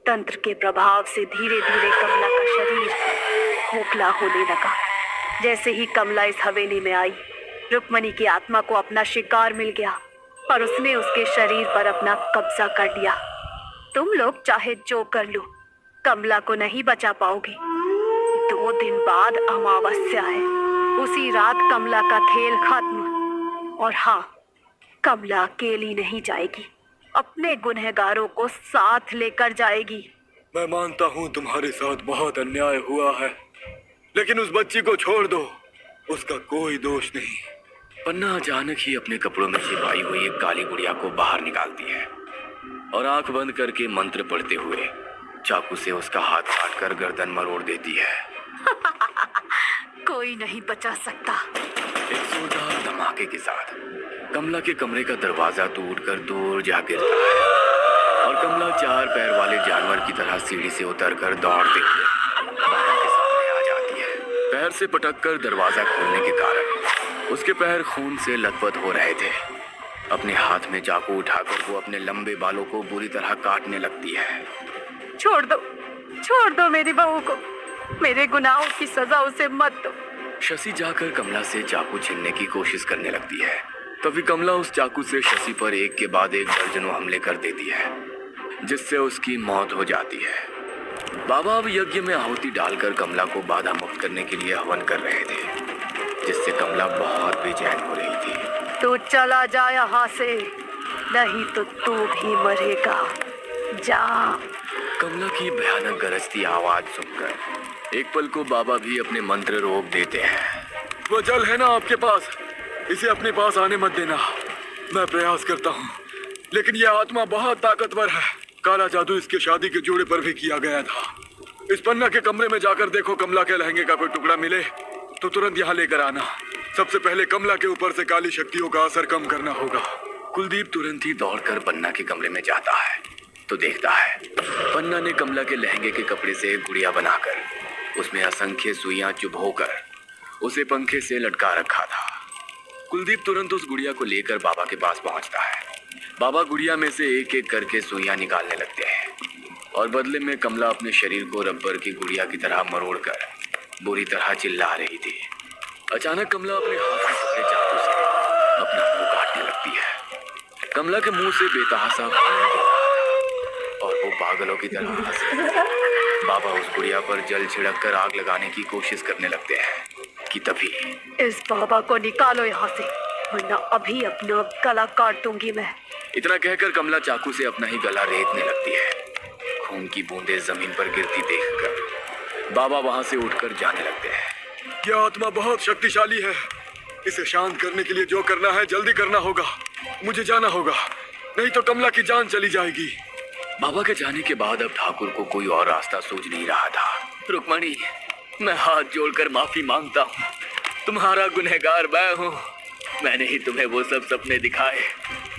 तंत्र के प्रभाव से धीरे धीरे कमला का शरीर खोखला होने लगा। जैसे ही कमला इस हवेली में आई, रुक्मणी की आत्मा को अपना शिकार मिल गया और उसने उसके शरीर पर अपना कब्जा कर लिया। तुम लोग चाहे जो कर लो, कमला को नहीं बचा पाओगे। 2 दिन बाद अमावस्या है। उसी रात कमला का खेल खत्म। और हाँ, कमला अकेली नहीं जाएगी, अपने गुनहगारों को साथ लेकर जाएगी। मैं मानता हूँ तुम्हारे साथ बहुत अन्याय हुआ है, लेकिन उस बच्ची को छोड़ दो, उसका कोई दोष नहीं। पन्ना अचानक ही अपने कपड़ों में छिपाई हुई एक काली गुड़िया को बाहर निकालती है और आंख बंद करके मंत्र पढ़ते हुए चाकू से उसका हाथ काटकर गर्दन मरोड़ देती है। कोई नहीं बचा सकता। एक जोरदार धमाके के साथ कमला के कमरे का दरवाजा टूटकर दूर जा गिरता है और कमला 4 पैर वाले जानवर की तरह सीढ़ी से उतरकर दौड़ते हुए बाबा के सामने आ जाती है। पैर से पटककर दरवाजा खोलने के कारण उसके पैर खून से लथपथ हो रहे थे। अपने हाथ में चाकू उठाकर वो अपने लंबे बालों को बुरी तरह काटने लगती है। छोड़ दो मेरी बहू को, मेरे गुनाहों की सजा उसे मत दो। शशि जाकर कमला से चाकू छीनने की कोशिश करने लगती है। तभी कमला उस चाकू से शशि पर एक के बाद एक दर्जनों हमले कर देती है, जिससे उसकी मौत हो जाती है। बाबा अब यज्ञ में आहुति डालकर कमला को बाधा मुक्त करने के लिए हवन कर रहे थे, जिससे कमला बहुत बेचैन हो रही थी। तू चला जा यहाँ से, नहीं तो तू भी मरेगा। जा। कमला की भयानक गरजती आवाज सुनकर एक पल को बाबा भी अपने मंत्र रोक देते हैं। वो जल है ना आपके पास, इसे अपने पास आने मत देना। मैं प्रयास करता हूँ, लेकिन यह आत्मा बहुत ताकतवर है। काला जादू इसके शादी के जोड़े पर भी किया गया था। इस पन्ना के कमरे में जाकर देखो, कमला के लहंगे का कोई टुकड़ा मिले तो तुरंत यहाँ लेकर आना। सबसे पहले कमला के ऊपर से काली शक्तियों का असर कम करना होगा। कुलदीप तुरंत ही दौड़कर पन्ना के कमरे में जाता है तो देखता है पन्ना ने कमला के लहंगे के कपड़े से एक गुड़िया बनाकर उसमें असंख्य सुइयां चुभोकर उसे पंखे से लटका रखा था। कुलदीप तुरंत उस गुड़िया को लेकर बाबा के पास पहुंचता है। बाबा गुड़िया में से एक एक करके सुइयां निकालने लगते हैं और बदले में कमला अपने शरीर को रबर की गुड़िया की तरह मरोड़कर बुरी तरह चिल्ला रही थी। अचानक कमला अपने हाथ में पकड़े चाकू से अपना मुंह काटने लगती है। कमला के मुंह से बेतहासा खून गिर रहा था और वो पागलों की तरह हंस रही थी। बाबा उस गुड़िया पर जल छिड़क कर आग लगाने की कोशिश करने लगते हैं कि तभी इस बाबा को निकालो यहाँ से, वरना अभी अपना गला काट दूंगी मैं। इतना कहकर कमला चाकू से अपना ही गला रेतने लगती है। खून की बूंदें जमीन पर गिरती देखकर बाबा वहां से उठकर जाने लगते हैं। यह आत्मा बहुत शक्तिशाली है, इसे शांत करने के लिए जो करना है जल्दी करना होगा। मुझे जाना होगा, नहीं तो कमला की जान चली जाएगी। बाबा के जाने के बाद अब ठाकुर को कोई और रास्ता सूझ नहीं रहा था। रुक्मणी, मैं हाथ जोड़कर माफी मांगता हूँ। तुम्हारा गुनहगार मैं हूँ। मैंने ही तुम्हें वो सब सपने दिखाए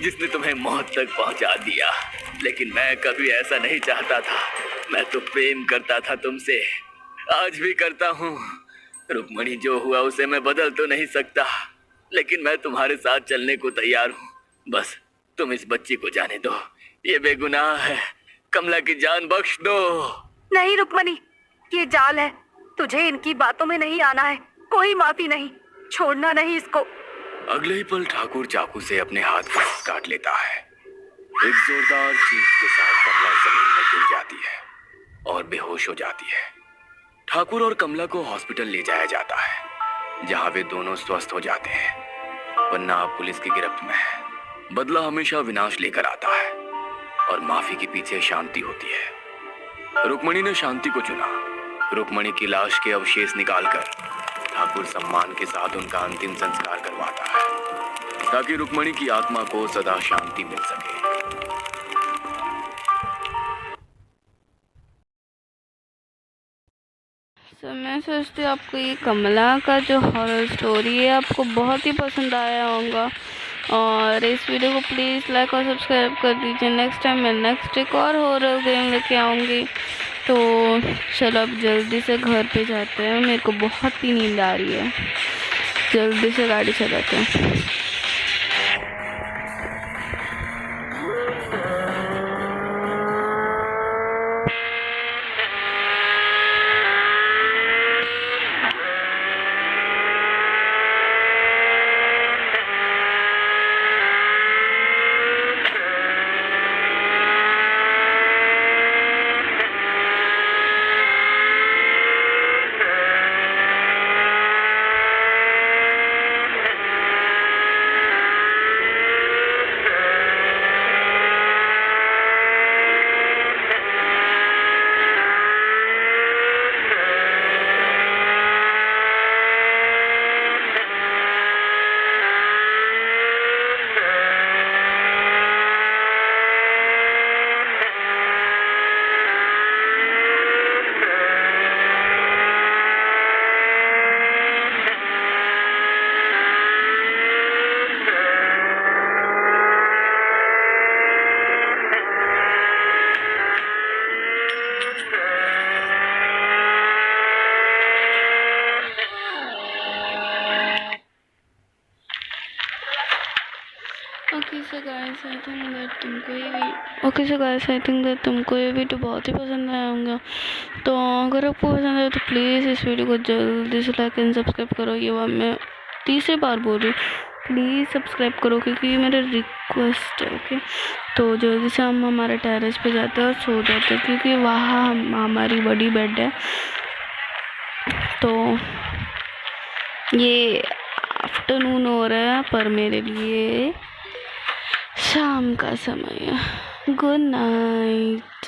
जिसने तुम्हें मौत तक पहुँचा दिया, लेकिन मैं कभी ऐसा नहीं चाहता था। मैं तो प्रेम करता था तुमसे, आज भी करता हूँ। रुक्मणी, जो हुआ उसे मैं बदल तो नहीं सकता, लेकिन मैं तुम्हारे साथ चलने को तैयार हूँ। बस तुम इस बच्ची को जाने दो, ये बेगुनाह है। कमला की जान बख्श दो। नहीं रुक्मणी, ये जाल है, तुझे इनकी बातों में नहीं आना है। कोई माफी नहीं, छोड़ना नहीं इसको। अगले ही पल ठाकुर चाकू से अपने हाथ को काट लेता है। एक जोरदार चीख के साथ कमला जमीन में गिर जाती है और बेहोश हो जाती है। ठाकुर और कमला को हॉस्पिटल ले जाया जाता है, जहां वे दोनों स्वस्थ हो जाते हैं। पन्ना अब पुलिस की गिरफ्त में है। बदला हमेशा विनाश लेकर आता है और माफी के पीछे शांति होती है। रुक्मणी ने शांति को चुना। रुक्मणी की लाश के अवशेष निकालकर ठाकुर सम्मान के साथ उनका अंतिम संस्कार करवाता है, ताकि रुक्मणी की आत्मा को सदा शांति मिल सके। तो मैं सोचती हूँ आपको ये कमला का जो हॉरर स्टोरी है आपको बहुत ही पसंद आया होगा, और इस वीडियो को प्लीज़ लाइक और सब्सक्राइब कर दीजिए। नेक्स्ट टाइम मैं नेक्स्ट एक और हॉरर गेम लेके आऊँगी। तो चलो अब जल्दी से घर पे जाते हैं, मेरे को बहुत ही नींद आ रही है, जल्दी से गाड़ी चलाते हैं। Okay so guys I think that तुमको ये वीडियो बहुत ही पसंद आया होगा। तो अगर आपको पसंद आया तो प्लीज़ इस वीडियो को जल्दी से लाइक एंड सब्सक्राइब करो। ये बात मैं तीसरी बार बोल रही हूँ, प्लीज़ सब्सक्राइब करो क्योंकि ये मेरा रिक्वेस्ट है। ओके, तो जल्दी से हम हमारे टेरेस पे जाते हैं और सो जाते हैं क्योंकि वहाँ हमारी बड़ी बेड है। तो ये आफ्टरनून हो रहा है पर मेरे लिए शाम का समय है। Good night.